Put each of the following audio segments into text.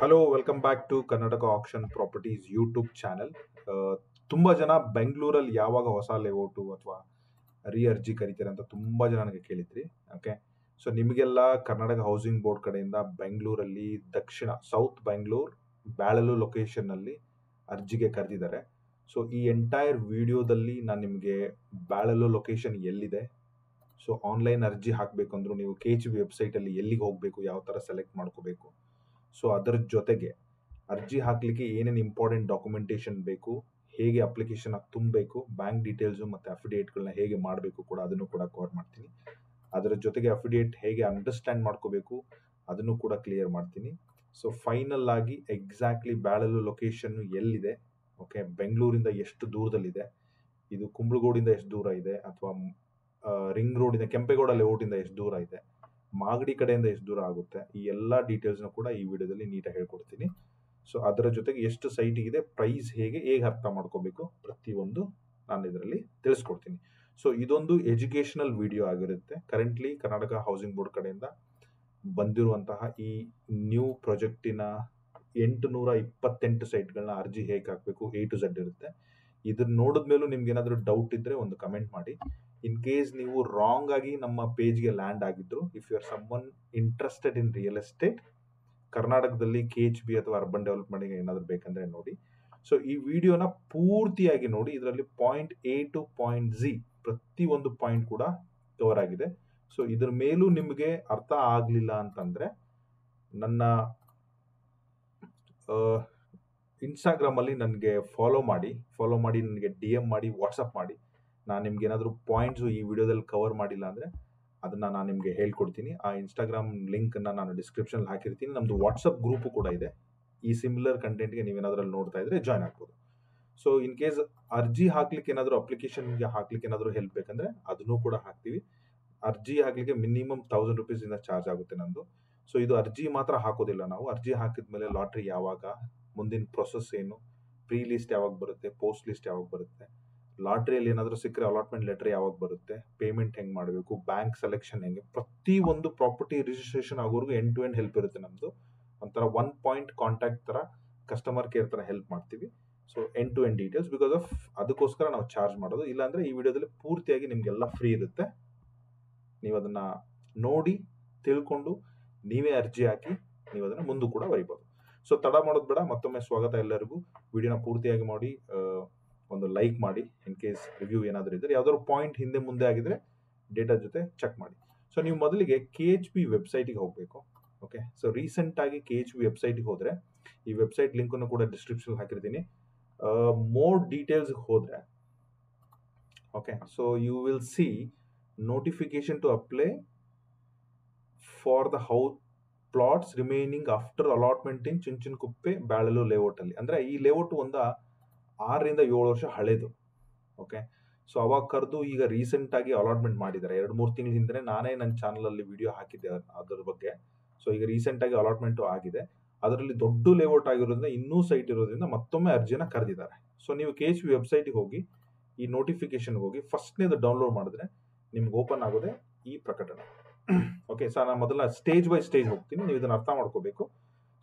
Hello welcome back to Karnataka action properties YouTube channel. ತುಂಬ ಜನ ಬೆಂಗಳೂರಲ್ಲಿ ಯಾವಾಗ ಹೊಸ ಲೇಔಟು ಅಥವಾ ಅರ್ಜಿ ಕರಿತೀರ ಅಂತ ತುಂಬ ಜನ ನನಗೆ ಕೇಳಿದ್ರಿ. ಓಕೆ, ಸೊ ನಿಮಗೆಲ್ಲ ಕರ್ನಾಟಕ ಹೌಸಿಂಗ್ ಬೋರ್ಡ್ ಕಡೆಯಿಂದ ಬೆಂಗಳೂರಲ್ಲಿ ದಕ್ಷಿಣ ಸೌತ್ ಬೆಂಗಳೂರು ಬ್ಯಾಳಲು ಲೊಕೇಶನ್ನಲ್ಲಿ ಅರ್ಜಿಗೆ ಕರೆದಿದ್ದಾರೆ. ಸೊ ಈ ಎಂಟೈರ್ ವಿಡಿಯೋದಲ್ಲಿ ನಾನು ನಿಮಗೆ ಬ್ಯಾಳಲು ಲೊಕೇಶನ್ ಎಲ್ಲಿದೆ, ಸೊ ಆನ್ಲೈನ್ ಅರ್ಜಿ ಹಾಕಬೇಕು ಅಂದರೂ ನೀವು KHB ವೆಬ್ಸೈಟಲ್ಲಿ ಎಲ್ಲಿಗೆ ಹೋಗಬೇಕು, ಯಾವ ಥರ ಸೆಲೆಕ್ಟ್ ಮಾಡ್ಕೋಬೇಕು, ಸೊ ಅದರ ಜೊತೆಗೆ ಅರ್ಜಿ ಹಾಕಲಿಕ್ಕೆ ಏನೇನು ಇಂಪಾರ್ಟೆಂಟ್ ಡಾಕ್ಯುಮೆಂಟೇಶನ್ ಬೇಕು, ಹೇಗೆ ಅಪ್ಲಿಕೇಶನ್ ತುಂಬಬೇಕು, ಬ್ಯಾಂಕ್ ಡೀಟೇಲ್ಸು ಮತ್ತು ಅಫಿಡೇಟ್ಗಳನ್ನ ಹೇಗೆ ಮಾಡಬೇಕು ಕೂಡ ಅದನ್ನು ಕೂಡ ಕವರ್ ಮಾಡ್ತೀನಿ. ಅದರ ಜೊತೆಗೆ ಅಫಿಡೇಟ್ ಹೇಗೆ ಅಂಡರ್ಸ್ಟ್ಯಾಂಡ್ ಮಾಡ್ಕೋಬೇಕು ಅದನ್ನು ಕೂಡ ಕ್ಲಿಯರ್ ಮಾಡ್ತೀನಿ. ಸೊ ಫೈನಲ್ ಆಗಿ ಎಕ್ಸಾಕ್ಟ್ಲಿ ಬ್ಯಾಳಲು ಲೊಕೇಶನ್ ಎಲ್ಲಿದೆ, ಓಕೆ, ಬೆಂಗಳೂರಿಂದ ಎಷ್ಟು ದೂರದಲ್ಲಿದೆ, ಇದು ಕುಂಬ್ಳಗೋಡಿಂದ ಎಷ್ಟು ದೂರ ಇದೆ, ಅಥವಾ ರಿಂಗ್ ರೋಡಿಂದ ಕೆಂಪೇಗೌಡ ಲೇಔಟಿಂದ ಎಷ್ಟು ದೂರ ಇದೆ, ಮಾಗಡಿ ಕಡೆಯಿಂದ ಎಷ್ಟು ದೂರ ಆಗುತ್ತೆ, ಈ ಎಲ್ಲ ಡೀಟೇಲ್ಸ್ನ ಕೂಡ ಈ ವಿಡಿಯೋದಲ್ಲಿ ನೀಟಾಗಿ ಹೇಳ್ಕೊಡ್ತೀನಿ. ಸೊ ಅದರ ಜೊತೆಗೆ ಎಷ್ಟು ಸೈಟಿಗಿದೆ, ಪ್ರೈಸ್ ಹೇಗೆ ಅರ್ಥ ಮಾಡ್ಕೋಬೇಕು, ಪ್ರತಿಯೊಂದು ನಾನು ಇದರಲ್ಲಿ ತಿಳಿಸ್ಕೊಡ್ತೀನಿ. ಸೊ ಇದೊಂದು ಎಜುಕೇಶನಲ್ ವಿಡಿಯೋ ಆಗಿರುತ್ತೆ. ಕರೆಂಟ್ಲಿ ಕರ್ನಾಟಕ ಹೌಸಿಂಗ್ ಬೋರ್ಡ್ ಕಡೆಯಿಂದ ಬಂದಿರುವಂತಹ ಈ ನ್ಯೂ ಪ್ರಾಜೆಕ್ಟಿನ 828 ಸೈಟ್ಗಳನ್ನ ಅರ್ಜಿ ಹೇಗೆ ಹಾಕಬೇಕು A to Z ಇರುತ್ತೆ. ಇದನ್ನ ನೋಡಿದ್ಮೇಲೂ ನಿಮ್ಗೆ ಏನಾದರೂ ಡೌಟ್ ಇದ್ರೆ ಒಂದು ಕಮೆಂಟ್ ಮಾಡಿ. ಇನ್ ಕೇಸ್ ನೀವು ರಾಂಗ್ ಆಗಿ ನಮ್ಮ ಪೇಜ್ಗೆ ಲ್ಯಾಂಡ್ ಆಗಿದ್ರು, if you are someone interested in real estate ಕರ್ನಾಟಕದಲ್ಲಿ KHB ಅಥವಾ ಅರ್ಬನ್ ಡೆವಲಪ್ಮೆಂಟ್ಗೆ ಏನಾದರೂ ಬೇಕಂದ್ರೆ ನೋಡಿ. ಸೊ ಈ ವಿಡಿಯೋನ ಪೂರ್ತಿಯಾಗಿ ನೋಡಿ. ಇದರಲ್ಲಿ point A to point Z ಪ್ರತಿಯೊಂದು ಪಾಯಿಂಟ್ ಕೂಡ ಕವರ್ ಆಗಿದೆ. ಸೊ ಇದ್ರ ಮೇಲೂ ನಿಮಗೆ ಅರ್ಥ ಆಗಲಿಲ್ಲ ಅಂತಂದ್ರೆ ನನ್ನ ಇನ್ಸ್ಟಾಗ್ರಾಮಲ್ಲಿ ನನಗೆ ಫಾಲೋ ಮಾಡಿ ನನಗೆ DM ಮಾಡಿ, ವಾಟ್ಸಪ್ ಮಾಡಿ. ನಾನು ನಿಮ್ಗೆ ಏನಾದರೂ ಪಾಯಿಂಟ್ಸು ಈ ವಿಡಿಯೋದಲ್ಲಿ ಕವರ್ ಮಾಡಿಲ್ಲ ಅಂದರೆ ಅದನ್ನು ನಾನು ನಿಮಗೆ ಹೇಳ್ಕೊಡ್ತೀನಿ. ಆ ಇನ್ಸ್ಟಾಗ್ರಾಮ್ ಲಿಂಕನ್ನು ನಾನು ಡಿಸ್ಕ್ರಿಪ್ಷನಲ್ಲಿ ಹಾಕಿರ್ತೀನಿ. ನಮ್ಮದು ವಾಟ್ಸಪ್ ಗ್ರೂಪು ಕೂಡ ಇದೆ. ಈ ಸಿಮಿಲರ್ ಕಂಟೆಂಟ್ಗೆ ನೀವೇನಾದರೂ ನೋಡ್ತಾ ಇದ್ರೆ ಜಾಯ್ನ್ ಆಗ್ಬೋದು. ಸೊ ಇನ್ ಕೇಸ್ ಅರ್ಜಿ ಹಾಕ್ಲಿಕ್ಕೆ ಏನಾದರೂ ಅಪ್ಲಿಕೇಶನ್ಗೆ ಹಾಕ್ಲಿಕ್ಕೆ ಏನಾದರೂ ಹೆಲ್ಪ್ ಬೇಕಂದ್ರೆ ಅದನ್ನು ಕೂಡ ಹಾಕ್ತೀವಿ. ಅರ್ಜಿ ಹಾಕ್ಲಿಕ್ಕೆ ಮಿನಿಮಮ್ 1000 ರೂಪೀಸಿಂದ ಚಾರ್ಜ್ ಆಗುತ್ತೆ ನಂದು. ಸೊ ಇದು ಅರ್ಜಿ ಮಾತ್ರ ಹಾಕೋದಿಲ್ಲ ನಾವು. ಅರ್ಜಿ ಹಾಕಿದ್ಮೇಲೆ ಲಾಟ್ರಿ ಯಾವಾಗ, ಮುಂದಿನ ಪ್ರೊಸೆಸ್ ಏನು, ಪ್ರೀ ಲಿಸ್ಟ್ ಯಾವಾಗ ಬರುತ್ತೆ, ಪೋಸ್ಟ್ ಲಿಸ್ಟ್ ಯಾವಾಗ ಬರುತ್ತೆ, ಲಾಟ್ರಿಯಲ್ಲಿ ಏನಾದರೂ ಸಿಕ್ಕರೆ ಅಲಾಟ್ಮೆಂಟ್ ಲೆಟರ್ ಯಾವಾಗ ಬರುತ್ತೆ, ಪೇಮೆಂಟ್ ಹೆಂಗೆ ಮಾಡಬೇಕು, ಬ್ಯಾಂಕ್ ಸೆಲೆಕ್ಷನ್ ಹೆಂಗೆ, ಪ್ರತಿಯೊಂದು ಪ್ರಾಪರ್ಟಿ ರಿಜಿಸ್ಟ್ರೇಷನ್ ಆಗೋರ್ಗು ಎಂಡ್ ಟು ಎಂಡ್ ಹೆಲ್ಪ್ ಇರುತ್ತೆ ನಮ್ಮದು. ಒಂಥರ 1 ಪಾಯಿಂಟ್ ಕಾಂಟ್ಯಾಕ್ಟ್ ಥರ, ಕಸ್ಟಮರ್ ಕೇರ್ ಥರ ಹೆಲ್ಪ್ ಮಾಡ್ತೀವಿ. So end to end details, because of ಅದಕ್ಕೋಸ್ಕರ ನಾವು ಚಾರ್ಜ್ ಮಾಡೋದು. ಇಲ್ಲಾಂದರೆ ಈ ವಿಡಿಯೋದಲ್ಲಿ ಪೂರ್ತಿಯಾಗಿ ನಿಮಗೆಲ್ಲ ಫ್ರೀ ಇರುತ್ತೆ. ನೀವು ಅದನ್ನು ನೋಡಿ ತಿಳ್ಕೊಂಡು ನೀವೇ ಅರ್ಜಿ ಹಾಕಿ ನೀವು ಅದನ್ನು ಮುಂದೆ ಕೂಡ ಬರೀಬೋದು. ಸೊ ತಡ ಮಾಡೋದು ಬೇಡ. ಮತ್ತೊಮ್ಮೆ ಸ್ವಾಗತ ಎಲ್ಲರಿಗೂ. ವಿಡಿಯೋನ ಪೂರ್ತಿಯಾಗಿ ಮಾಡಿ, ಒಂದು ಲೈಕ್ ಮಾಡಿ. ಇನ್ ಕೇಸ್ ರಿವ್ಯೂ ಏನಾದರೂ ಇದ್ದರೆ, ಯಾವ್ದಾದ್ರು ಪಾಯಿಂಟ್ ಹಿಂದೆ ಮುಂದೆ ಆಗಿದ್ರೆ ಡೇಟಾ ಜೊತೆ ಚೆಕ್ ಮಾಡಿ. ಸೊ ನೀವು ಮೊದಲಿಗೆ KHB ವೆಬ್ಸೈಟಿಗೆ ಹೋಗಬೇಕು. ಓಕೆ, ಸೊ ರೀಸೆಂಟಾಗಿ KHB ವೆಬ್ಸೈಟಿಗೆ ಹೋದರೆ, ಈ ವೆಬ್ಸೈಟ್ ಲಿಂಕನ್ನು ಕೂಡ ಡಿಸ್ಕ್ರಿಪ್ಷನ್ ಹಾಕಿರ್ತೀನಿ. ಮೋರ್ ಡೀಟೇಲ್ಸ್ಗೆ ಹೋದರೆ, okay, so you will see notification to apply for the house plots remaining after allotment in Chunchanakuppe Byalalu layout ಅಲ್ಲಿ. ಅಂದ್ರೆ ಈ ಲೇಔಟ್ 6 ರಿಂದ 7 ವರ್ಷ ಹಳೇದು. ಓಕೆ, ಸೊ ಅವಾಗ ಕರೆದು ಈಗ ರೀಸೆಂಟ್ ಆಗಿ ಅಲಾಟ್ಮೆಂಟ್ ಮಾಡಿದ್ದಾರೆ. 2-3 ತಿಂಗಳ ಹಿಂದೆ ನಾನೇ ನನ್ನ ಚಾನಲ್ ಅಲ್ಲಿ ವಿಡಿಯೋ ಹಾಕಿದ್ದೆ ಅದರ ಬಗ್ಗೆ. ಸೊ ಈಗ ರೀಸೆಂಟ್ ಆಗಿ ಅಲಾಟ್ಮೆಂಟ್ ಆಗಿದೆ. ಅದರಲ್ಲಿ ದೊಡ್ಡ ಲೇಔಟ್ ಆಗಿರೋದ್ರಿಂದ ಇನ್ನೂ ಸೈಟ್ ಇರೋದ್ರಿಂದ ಮತ್ತೊಮ್ಮೆ ಅರ್ಜಿನ ಕರೆದಿದ್ದಾರೆ. ಸೊ ನೀವು KHB ವೆಬ್ಸೈಟ್ಗೆ ಹೋಗಿ ಈ ನೋಟಿಫಿಕೇಶನ್ ಹೋಗಿ ಫಸ್ಟ್ನೇದು ಡೌನ್ಲೋಡ್ ಮಾಡಿದ್ರೆ ನಿಮ್ಗೆ ಓಪನ್ ಆಗೋದೆ ಈ ಪ್ರಕಟಣೆ. ಓಕೆ, ಸೊ ನಾನು ಮೊದಲ ಸ್ಟೇಜ್ ಬೈ ಸ್ಟೇಜ್ ಹೋಗ್ತೀನಿ, ನೀವು ಇದನ್ನ ಅರ್ಥ ಮಾಡ್ಕೋಬೇಕು.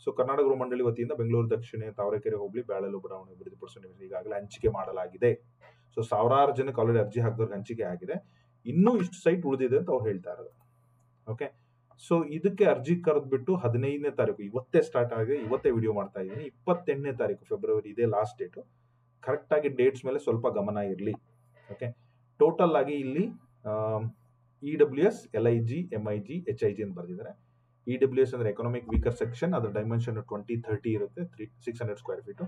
ಸೊ ಕರ್ನಾಟಕ ಗೃಹ ಮಂಡಳಿ ವತಿಯಿಂದ ಬೆಂಗಳೂರು ದಕ್ಷಿಣ ತಾವರೆಕೆರೆ ಹೋಬಳಿ ಬ್ಯಾಳಲು ಬಡಾವಣೆ ಅಭಿವೃದ್ಧಿಪಡಿಸುವ ನಿಗಮ ಈಗಾಗಲೇ ಹಂಚಿಕೆ ಮಾಡಲಾಗಿದೆ. ಸೊ ಸಾವಿರಾರು ಜನಕ್ಕೆ ಆಲ್ರೆಡಿ ಅರ್ಜಿ ಹಾಕಿದವ್ರಿಗೆ ಹಂಚಿಕೆ ಆಗಿದೆ. ಇನ್ನೂ ಇಷ್ಟು ಸೈಟ್ ಉಳಿದಿದೆ ಅಂತ ಅವ್ರು ಹೇಳ್ತಾ ಇರೋದು. ಓಕೆ, ಸೊ ಇದಕ್ಕೆ ಅರ್ಜಿ ಕರೆದ್ಬಿಟ್ಟು 15ನೇ ತಾರೀಕು, ಇವತ್ತೇ ಸ್ಟಾರ್ಟ್ ಆಗಿದೆ, ಇವತ್ತೇ ವಿಡಿಯೋ ಮಾಡ್ತಾ ಇದ್ದೀನಿ. 28ನೇ ತಾರೀಕು ಫೆಬ್ರವರಿ ಇದೇ ಲಾಸ್ಟ್ ಡೇಟು. ಕರೆಕ್ಟ್ ಆಗಿ ಡೇಟ್ಸ್ ಮೇಲೆ ಸ್ವಲ್ಪ ಗಮನ ಇರಲಿ. ಓಕೆ, ಟೋಟಲ್ ಆಗಿ ಇಲ್ಲಿ EWS, LIG, MIG, HIG ಅಂತ ಬರೆದಿದ್ದಾರೆ. EWS ಅಂದ್ರೆ ಎಕನಾಮಿಕ್ ವೀಕರ್ ಸೆಕ್ಷನ್, ಅದರ ಡೈಮೆನ್ಷನ್ 20-30 ಇರುತ್ತೆ, 600 ಸ್ಕ್ವೇರ್ ಫೀಟ್.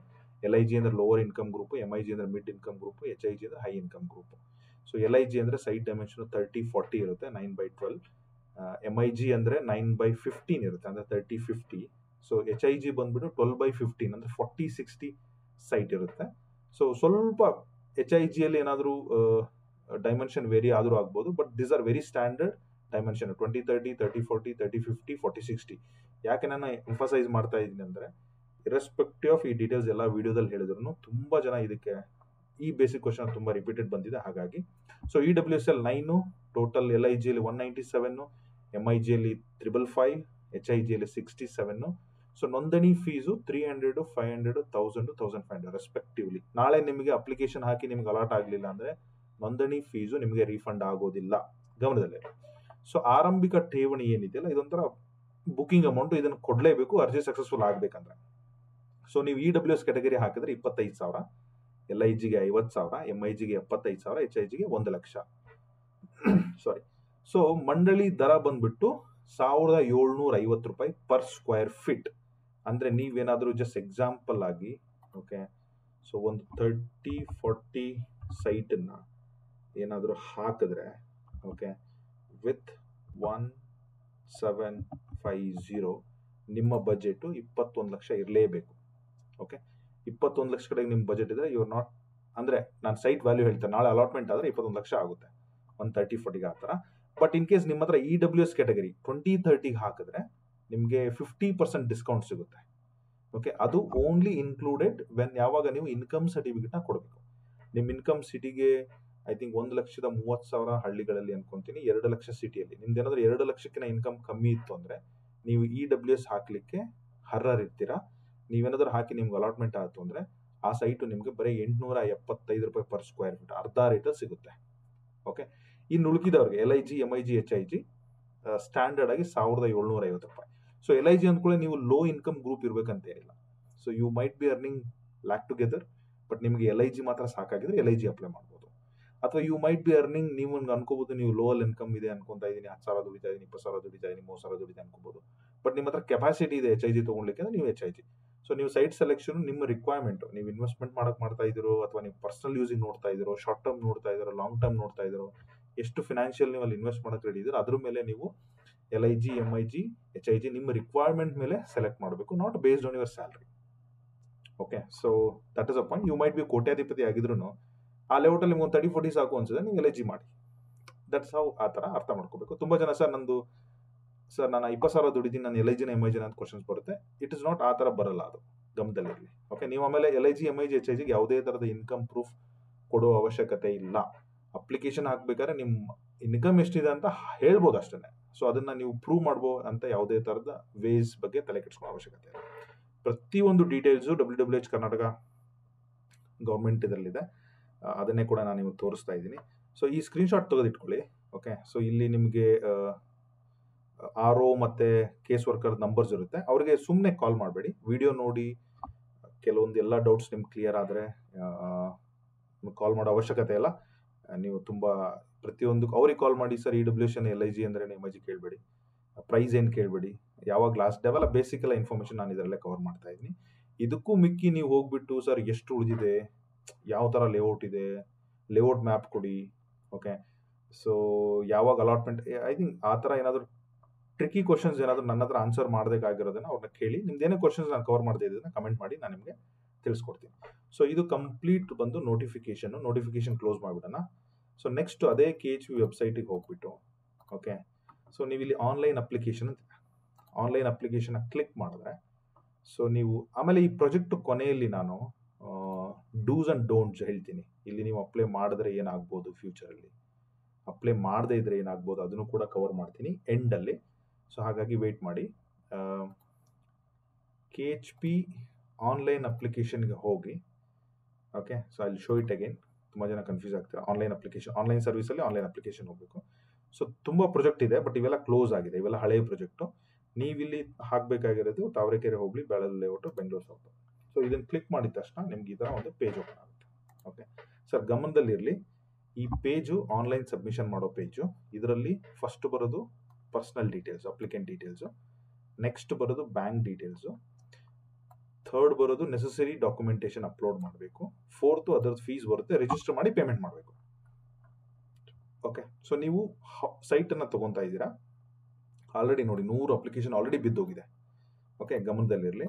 LIG ಅಂದ್ರೆ ಲೋವರ್ ಇನ್ಕಮ್ ಗ್ರೂಪ್, MIG ಅಂದ್ರೆ ಮಿಡ್ ಇನ್ಕಮ್ ಗ್ರೂಪ್, HIG ಅಂದ್ರೆ high income group. So LIG ಅಂದ್ರೆ ಸೈಟ್ ಡೈಮೆನ್ಷನ್ 30-40 ಇರುತ್ತೆ, 9/12. MIG ಅಂದ್ರೆ 9/15 ಇರುತ್ತೆ, ಅಂದ್ರೆ 30-50. ಸೊ HIG ಬಂದ್ಬಿಟ್ಟು 12/15 ಅಂದ್ರೆ 40-60 ಸೈಟ್ ಇರುತ್ತೆ. ಸೊ ಸ್ವಲ್ಪ HIG ಅಲ್ಲಿ ಏನಾದರೂ ಡೈಮೆನ್ಷನ್ ವೇರಿ ಆದರೂ ಆಗ್ಬೋದು, but this are very standard dimension 20-30, 30-40, 30-50, 40-60. ಯಾಕೆ ನಾನು ಎಂಫಸೈಸ್ ಮಾಡ್ತಾ ಇದ್ದೀನಿ ಅಂದರೆ, ಇರೆಸ್ಪೆಕ್ಟಿವ್ ಆಫ್ ಈ ಡೀಟೇಲ್ಸ್ ಎಲ್ಲ ವಿಡಿಯೋದಲ್ಲಿ ಹೇಳಿದ್ರು ತುಂಬ ಜನ ಇದಕ್ಕೆ ಈ ಬೇಸಿಕ್ ಕ್ವಶನ್ ತುಂಬ ರಿಪೀಟೆಡ್ ಬಂದಿದೆ. ಹಾಗಾಗಿ ಸೊ EWSL 9, ಟೋಟಲ್ LIG ಅಲ್ಲಿ 197, MIG ಅಲ್ಲಿ 555, HIG ಅಲ್ಲಿ 67. ಸೊ ನೋಂದಣಿ ಫೀಸು 300, 500, 1000, 1500 ರೆಸ್ಪೆಕ್ಟಿವ್ಲಿ. ನಾಳೆ ನಿಮಗೆ ಅಪ್ಲಿಕೇಶನ್ ಹಾಕಿ ನಿಮ್ಗೆ ಅಲಾಟ್ ಆಗಲಿಲ್ಲ ಅಂದರೆ ನೋಂದಣಿ ಫೀಸು ನಿಮಗೆ ರೀಫಂಡ್ ಆಗೋದಿಲ್ಲ, ಗಮನದಲ್ಲಿ. ಸೊ ಆರಂಭಿಕ ಠೇವಣಿ ಏನಿದೆಯಲ್ಲ ಇದೊಂಥರ ಬುಕಿಂಗ್ ಅಮೌಂಟ್, ಇದನ್ನು ಕೊಡಲೇಬೇಕು ಅರ್ಜಿ ಸಕ್ಸಸ್ಫುಲ್ ಆಗಬೇಕಂದ್ರೆ. ಸೊ ನೀವು EWS ಕ್ಯಾಟಗರಿ ಹಾಕಿದ್ರೆ 25,000, LIGಗೆ 50,000, MIGಗೆ 75,000, HIGಗೆ 1 ಲಕ್ಷ. ಸಾರಿ. ಸೊ ಮಂಡಳಿ ದರ ಬಂದ್ಬಿಟ್ಟು 1,750 ರೂಪಾಯಿ ಪರ್ ಸ್ಕ್ವೇರ್ ಫೀಟ್. ಅಂದ್ರೆ ನೀವೇನಾದ್ರೂ ಜಸ್ಟ್ ಎಕ್ಸಾಂಪಲ್ ಆಗಿ, ಓಕೆ, ಸೊ ಒಂದು 30-40 ಸೈಟನ್ನ ಏನಾದರೂ ಹಾಕಿದ್ರೆ, ಓಕೆ, ವಿತ್ 1750 ನಿಮ್ಮ ಬಜೆಟ್ 21 ಲಕ್ಷ ಇರಲೇಬೇಕು. ಓಕೆ, 21 ಲಕ್ಷ ಕಡೆಗೆ ನಿಮ್ಮ ಬಜೆಟ್ ಇದ್ರೆ ಯು ಆರ್ ನಾಟ್, ಅಂದ್ರೆ ನಾನು ಸೈಟ್ ವ್ಯಾಲ್ಯೂ ಹೇಳ್ತೇನೆ, ನಾಳೆ ಅಲಾಟ್ಮೆಂಟ್ ಆದ್ರೆ 21 ಲಕ್ಷ ಆಗುತ್ತೆ, 130-40 ಆ ಥರ. ಬಟ್ ಇನ್ ಕೇಸ್ ನಿಮ್ಮ ಹತ್ರ EWS ಕ್ಯಾಟಗರಿ 20-30 ಹಾಕಿದ್ರೆ ನಿಮಗೆ 50% ಡಿಸ್ಕೌಂಟ್ ಸಿಗುತ್ತೆ. ಓಕೆ, ಅದು ಓನ್ಲಿ ಇನ್ಕ್ಲೂಡೆಡ್ ವೆನ್, ಯಾವಾಗ ನೀವು ಇನ್ಕಮ್ ಸರ್ಟಿಫಿಕೇಟ್ನ ಕೊಡಬೇಕು. ನಿಮ್ಮ ಇನ್ಕಮ್ ಸಿಟಿಗೆ ಐ ಥಿಂಕ್ 1,30,000 ಹಳ್ಳಿಗಳಲ್ಲಿ ಅನ್ಕೊಂತೀನಿ, 2 ಲಕ್ಷ ಸಿಟಿಯಲ್ಲಿ. ನಿಮ್ದು ಏನಾದರೂ 2 ಲಕ್ಷಕ್ಕಿಂತ ಇನ್ಕಮ್ ಕಮ್ಮಿ ಇತ್ತು ಅಂದರೆ ನೀವು EWS ಹಾಕ್ಲಿಕ್ಕೆ ಅರ್ಹರಿರ್ತೀರಾ. ನೀವೇನಾದ್ರೂ ಹಾಕಿ ನಿಮ್ಗೆ ಅಲಾಟ್ಮೆಂಟ್ ಆಯಿತು ಅಂದರೆ ಆ ಸೈಟು ನಿಮಗೆ ಬರೀ 875 ರೂಪಾಯಿ ಪರ್ ಸ್ಕ್ವೇರ್ ಫೀಟ್, ಅರ್ಧ ರೇಟಲ್ಲಿ ಸಿಗುತ್ತೆ. ಓಕೆ, ಇನ್ನು ಉಳುಕಿದವ್ರಿಗೆ LIG, MIG, HIG ಸ್ಟ್ಯಾಂಡರ್ಡ್ ಆಗಿ 1,750 ರೂಪಾಯಿ. ಸೊ LIG ಅಂದ್ಕೊಳ್ಳಿ ನೀವು ಲೋ ಇನ್ಕಮ್ ಗ್ರೂಪ್ ಇರ್ಬೇಕಂತ ಏನಿಲ್ಲ. So you might be earning lakh together, but ನಿಮಗೆ LIG ಮಾತ್ರ ಸಾಕಾಗಿದ್ರೆ LIG ಅಪ್ಲೈ ಮಾಡ್ಬೋದು. ಅಥವಾ ಯು ಮೈಟ್ ಬಿ ಅರ್ನಿಂಗ್, ನೀವು ಅನ್ಕೋಬಹುದು ನೀವು ಲೋವಲ್ ಇನ್ಕಮ್ ಇದೆ ಅನ್ಕೊಂತಾ ಇದ್ದೀನಿ, 10,000 ದುಡಿತಾ ಇದ್ದೀನಿ, 20,000 ದುಡಿತಾ ಇದ್ದೀನಿ, 30,000 ದುಡಿತಾ ಅನ್ಕೋಬಹುದು. ಬಟ್ ನಿಮ್ಮ ಹತ್ರ ಕೆಪಾಸಿಟಿ ಇದೆ HIG ತಗೊಳ್ಲಿಕ್ಕೆ ಅಂದ್ರೆ ನೀವು HIG. ಸೊ ನೀವು ಸೈಟ್ ಸೆಲೆಕ್ಷನ್ ನಿಮ್ಮ ರಿಕ್ವೈರ್ಮೆಂಟ್, ನೀವು ಇನ್ವೆಸ್ಟ್ಮೆಂಟ್ ಮಾಡಕ್ ಮಾಡ್ತಾ ಇದ್ದೀರೋ, ಅಥವಾ ನೀವು ಪರ್ಸನಲ್ ಯೂಸಿಂಗ್ ನೋಡ್ತಾ ಇದ್ದೀರೋ, ಶಾರ್ಟ್ ಟರ್ಮ್ ನೋಡ್ತಾ ಇದ್ದೀರೋ, ಲಾಂಗ್ ಟರ್ಮ್ ನೋಡ್ತಾ ಇದ್ದೀರೋ, ಎಷ್ಟು ಫಿನಾನ್ಷಿಯಲ್ ನೀವು ಅಲ್ಲಿ ಇನ್ವೆಸ್ಟ್ ಮಾಡಕ್ ರೆಡಿ ಇದ್ದೀರೋ ಅದ್ರ ಮೇಲೆ ನೀವು LIG, MIG, HIG ನಿಮ್ಮ ರಿಕ್ವೈರ್ಮೆಂಟ್ ಮೇಲೆ ಸೆಲೆಕ್ಟ್ ಮಾಡಬೇಕು, not based on your salary. Okay, so that is a point. You might be ಕೋಟ್ಯಾಧಿಪತಿ ಆಗಿದ್ರು ಆ ಲೆವೆಟಲ್ಲಿ ನಿಮ್ಗೆ 30-40 ಸಾಕು ಅನ್ಸಿದ್ರೆ ನೀವು LIG ಮಾಡಿ. ದಟ್ಸ್ ಹೌ, ಆ ಥರ ಅರ್ಥ ಮಾಡ್ಕೋಬೇಕು. ತುಂಬ ಜನ ಸರ್ ನಾನು 20,000 ದುಡಿತೀನಿ, ನಾನು LIG ನ MIG ನ ಅಂತ ಕ್ವಶನ್ಸ್ ಬರುತ್ತೆ. ಇಟ್ ಇಸ್ ನಾಟ್ ಆ ಥರ ಬರಲ್ಲ, ಅದು ಗಮನದಲ್ಲಿರಲಿ. ಓಕೆ, ನೀವು ಆಮೇಲೆ LIG, MIG, HIG ಯಾವುದೇ ಥರದ ಇನ್ಕಮ್ ಪ್ರೂಫ್ ಕೊಡೋ ಅವಶ್ಯಕತೆ ಇಲ್ಲ. ಅಪ್ಲಿಕೇಶನ್ ಹಾಕ್ಬೇಕಾದ್ರೆ ನಿಮ್ಮ ಇನ್ಕಮ್ ಎಷ್ಟಿದೆ ಅಂತ ಹೇಳ್ಬೋದು ಅಷ್ಟೇ. ಸೊ ಅದನ್ನ ನೀವು ಪ್ರೂವ್ ಮಾಡ್ಬೋದು ಅಂತ ಯಾವುದೇ ಥರದ ವೇಸ್ ಬಗ್ಗೆ ತಲೆ ಕೆಡಿಸ್ಕೊಳ್ಳೋ ಅವಶ್ಯಕತೆ ಇಲ್ಲ. ಪ್ರತಿಯೊಂದು ಡೀಟೇಲ್ಸು WWH ಕರ್ನಾಟಕ ಗೌರ್ಮೆಂಟ್ ಇದರಲ್ಲಿದೆ, ಅದನ್ನೇ ಕೂಡ ನಾನು ನಿಮಗೆ ತೋರಿಸ್ತಾ ಇದ್ದೀನಿ. ಸೊ ಈ ಸ್ಕ್ರೀನ್ಶಾಟ್ ತೆಗೆದಿಟ್ಕೊಳ್ಳಿ. ಓಕೆ, ಸೊ ಇಲ್ಲಿ ನಿಮಗೆ RO ಮತ್ತು ಕೇಸ್ ವರ್ಕರ್ ನಂಬರ್ಸ್ ಇರುತ್ತೆ, ಅವ್ರಿಗೆ ಸುಮ್ಮನೆ ಕಾಲ್ ಮಾಡಬೇಡಿ, ವಿಡಿಯೋ ನೋಡಿ ಕೆಲವೊಂದು ಎಲ್ಲ ಡೌಟ್ಸ್ ನಿಮ್ಗೆ ಕ್ಲಿಯರ್ ಆದರೆ ಕಾಲ್ ಮಾಡೋ ಅವಶ್ಯಕತೆ ಇಲ್ಲ. ನೀವು ತುಂಬ ಪ್ರತಿಯೊಂದಕ್ಕೂ ಅವ್ರಿಗೆ ಕಾಲ್ ಮಾಡಿ, ಸರ್ EWS LIG ಅಂದರೆ MIG ಕೇಳಬೇಡಿ, ಪ್ರೈಸ್ ಏನು ಕೇಳಬೇಡಿ, ಯಾವಾಗ ಲಾಸ್ಟ್ ಡೆವೆಲ್ಲ ಬೇಸಿಕ್ ಎಲ್ಲ ಇನ್ಫಾರ್ಮೇಷನ್ ನಾನು ಇದರಲ್ಲೇ ಕವರ್ ಮಾಡ್ತಾ ಇದ್ದೀನಿ. ಇದಕ್ಕೂ ಮಿಕ್ಕಿ ನೀವು ಹೋಗ್ಬಿಟ್ಟು ಸರ್ ಎಷ್ಟು ಉಳಿದಿದೆ, ಯಾವ ಥರ ಲೇಔಟ್ ಇದೆ, ಲೇಔಟ್ ಮ್ಯಾಪ್ ಕೊಡಿ, ಓಕೆ, ಸೊ ಯಾವಾಗ ಅಲಾಟ್ಮೆಂಟ್, ಐ ಥಿಂಕ್ ಆ ಥರ ಏನಾದರೂ ಟ್ರಿಕಿ ಕ್ವಶನ್ಸ್ ಏನಾದರೂ ನನ್ನ ಹತ್ರ ಆನ್ಸರ್ ಮಾಡಬೇಕಾಗಿರೋದನ್ನ ಅವ್ರನ್ನ ಕೇಳಿ, ನಿಮ್ದೇನೇ ಕ್ವಶನ್ಸ್ ನಾನು ಕವರ್ ಮಾಡ್ತಾ ಇದ್ದನ್ನ ಕಮೆಂಟ್ ಮಾಡಿ, ನಾನು ನಿಮಗೆ ತಿಳಿಸ್ಕೊಡ್ತೀನಿ. ಸೊ ಇದು ಕಂಪ್ಲೀಟ್ ಬಂದು ನೋಟಿಫಿಕೇಶನ್ ಕ್ಲೋಸ್ ಮಾಡಿಬಿಡೋಣ. ಸೊ ನೆಕ್ಸ್ಟ್ ಅದೇ KHV ವೆಬ್ಸೈಟಿಗೆ ಹೋಗ್ಬಿಟ್ಟು, ಓಕೆ, ಸೊ ನೀವು ಇಲ್ಲಿ ಆನ್ಲೈನ್ ಅಪ್ಲಿಕೇಶನ್ ಅಂತ, ಆನ್ಲೈನ್ ಅಪ್ಲಿಕೇಶನ್ ಕ್ಲಿಕ್ ಮಾಡಿದ್ರೆ, ಸೊ ನೀವು ಆಮೇಲೆ ಈ ಪ್ರಾಜೆಕ್ಟ್ ಕೊನೆಯಲ್ಲಿ ನಾನು ಡೂಸ್ ಆ್ಯಂಡ್ ಡೋಂಟ್ಸ್ ಹೇಳ್ತೀನಿ. ಇಲ್ಲಿ ನೀವು ಅಪ್ಲೈ ಮಾಡಿದ್ರೆ ಏನಾಗ್ಬೋದು ಫ್ಯೂಚರಲ್ಲಿ, ಅಪ್ಲೈ ಮಾಡದೇ ಇದ್ರೆ ಏನಾಗ್ಬೋದು ಅದನ್ನು ಕೂಡ ಕವರ್ ಮಾಡ್ತೀನಿ ಎಂಡಲ್ಲಿ. ಸೊ ಹಾಗಾಗಿ ವೆಯ್ಟ್ ಮಾಡಿ. KHP ಆನ್ಲೈನ್ ಅಪ್ಲಿಕೇಶನ್ಗೆ ಹೋಗಿ. ಓಕೆ, ಸೊ ಅಲ್ಲಿ ಶೋ ಇಟ್ ಅಗೇನ್. ತುಂಬ ಜನ ಕನ್ಫ್ಯೂಸ್ ಆಗ್ತಾರೆ. ಆನ್ಲೈನ್ ಅಪ್ಲಿಕೇಶನ್, ಆನ್ಲೈನ್ ಸರ್ವಿಸಲ್ಲಿ ಆನ್ಲೈನ್ ಅಪ್ಲಿಕೇಶನ್ ಹೋಗಬೇಕು. ಸೊ ತುಂಬ ಪ್ರಾಜೆಕ್ಟ್ ಇದೆ, ಬಟ್ ಇವೆಲ್ಲ ಕ್ಲೋಸ್ ಆಗಿದೆ, ಇವೆಲ್ಲ ಹಳೆಯ ಪ್ರಾಜೆಕ್ಟು. ನೀವಿಲ್ಲಿ ಹಾಕಬೇಕಾಗಿರೋದು ತಾವರೆಕೆರೆ ಹೋಗ್ಲಿ, ಬೆಳಲ್ ಲೇಔಟು, ಬೆಂಗಳೂರು ಸೌತ್. ಸೊ ಇದನ್ನು ಕ್ಲಿಕ್ ಮಾಡಿದ ತಕ್ಷಣ ನಿಮ್ಗೆ ಈ ಥರ ಒಂದು ಪೇಜ್ ಓಪನ್ ಆಗುತ್ತೆ. ಓಕೆ ಸರ್, ಗಮನದಲ್ಲಿರಲಿ, ಈ ಪೇಜು ಆನ್ಲೈನ್ ಸಬ್ಮಿಷನ್ ಮಾಡೋ ಪೇಜು. ಇದರಲ್ಲಿ ಫಸ್ಟ್ ಬರೋದು personal details, applicant details. Next ಬರೋದು ಬ್ಯಾಂಕ್ ಡೀಟೇಲ್ಸು. ಥರ್ಡ್ ಬರೋದು ನೆಸೆಸರಿ ಡಾಕ್ಯುಮೆಂಟೇಶನ್ ಅಪ್ಲೋಡ್ ಮಾಡಬೇಕು. ಫೋರ್ತು ಅದರದ್ದು ಫೀಸ್ ಬರುತ್ತೆ, ರಿಜಿಸ್ಟರ್ ಮಾಡಿ ಪೇಮೆಂಟ್ ಮಾಡಬೇಕು. ಓಕೆ, ಸೊ ನೀವು ಸೈಟನ್ನು ತೊಗೊತಾ ಇದ್ದೀರಾ, ಆಲ್ರೆಡಿ ನೋಡಿ 100 ಅಪ್ಲಿಕೇಶನ್ ಆಲ್ರೆಡಿ ಬಿದ್ದೋಗಿದೆ. ಓಕೆ, ಗಮನದಲ್ಲಿರಲಿ.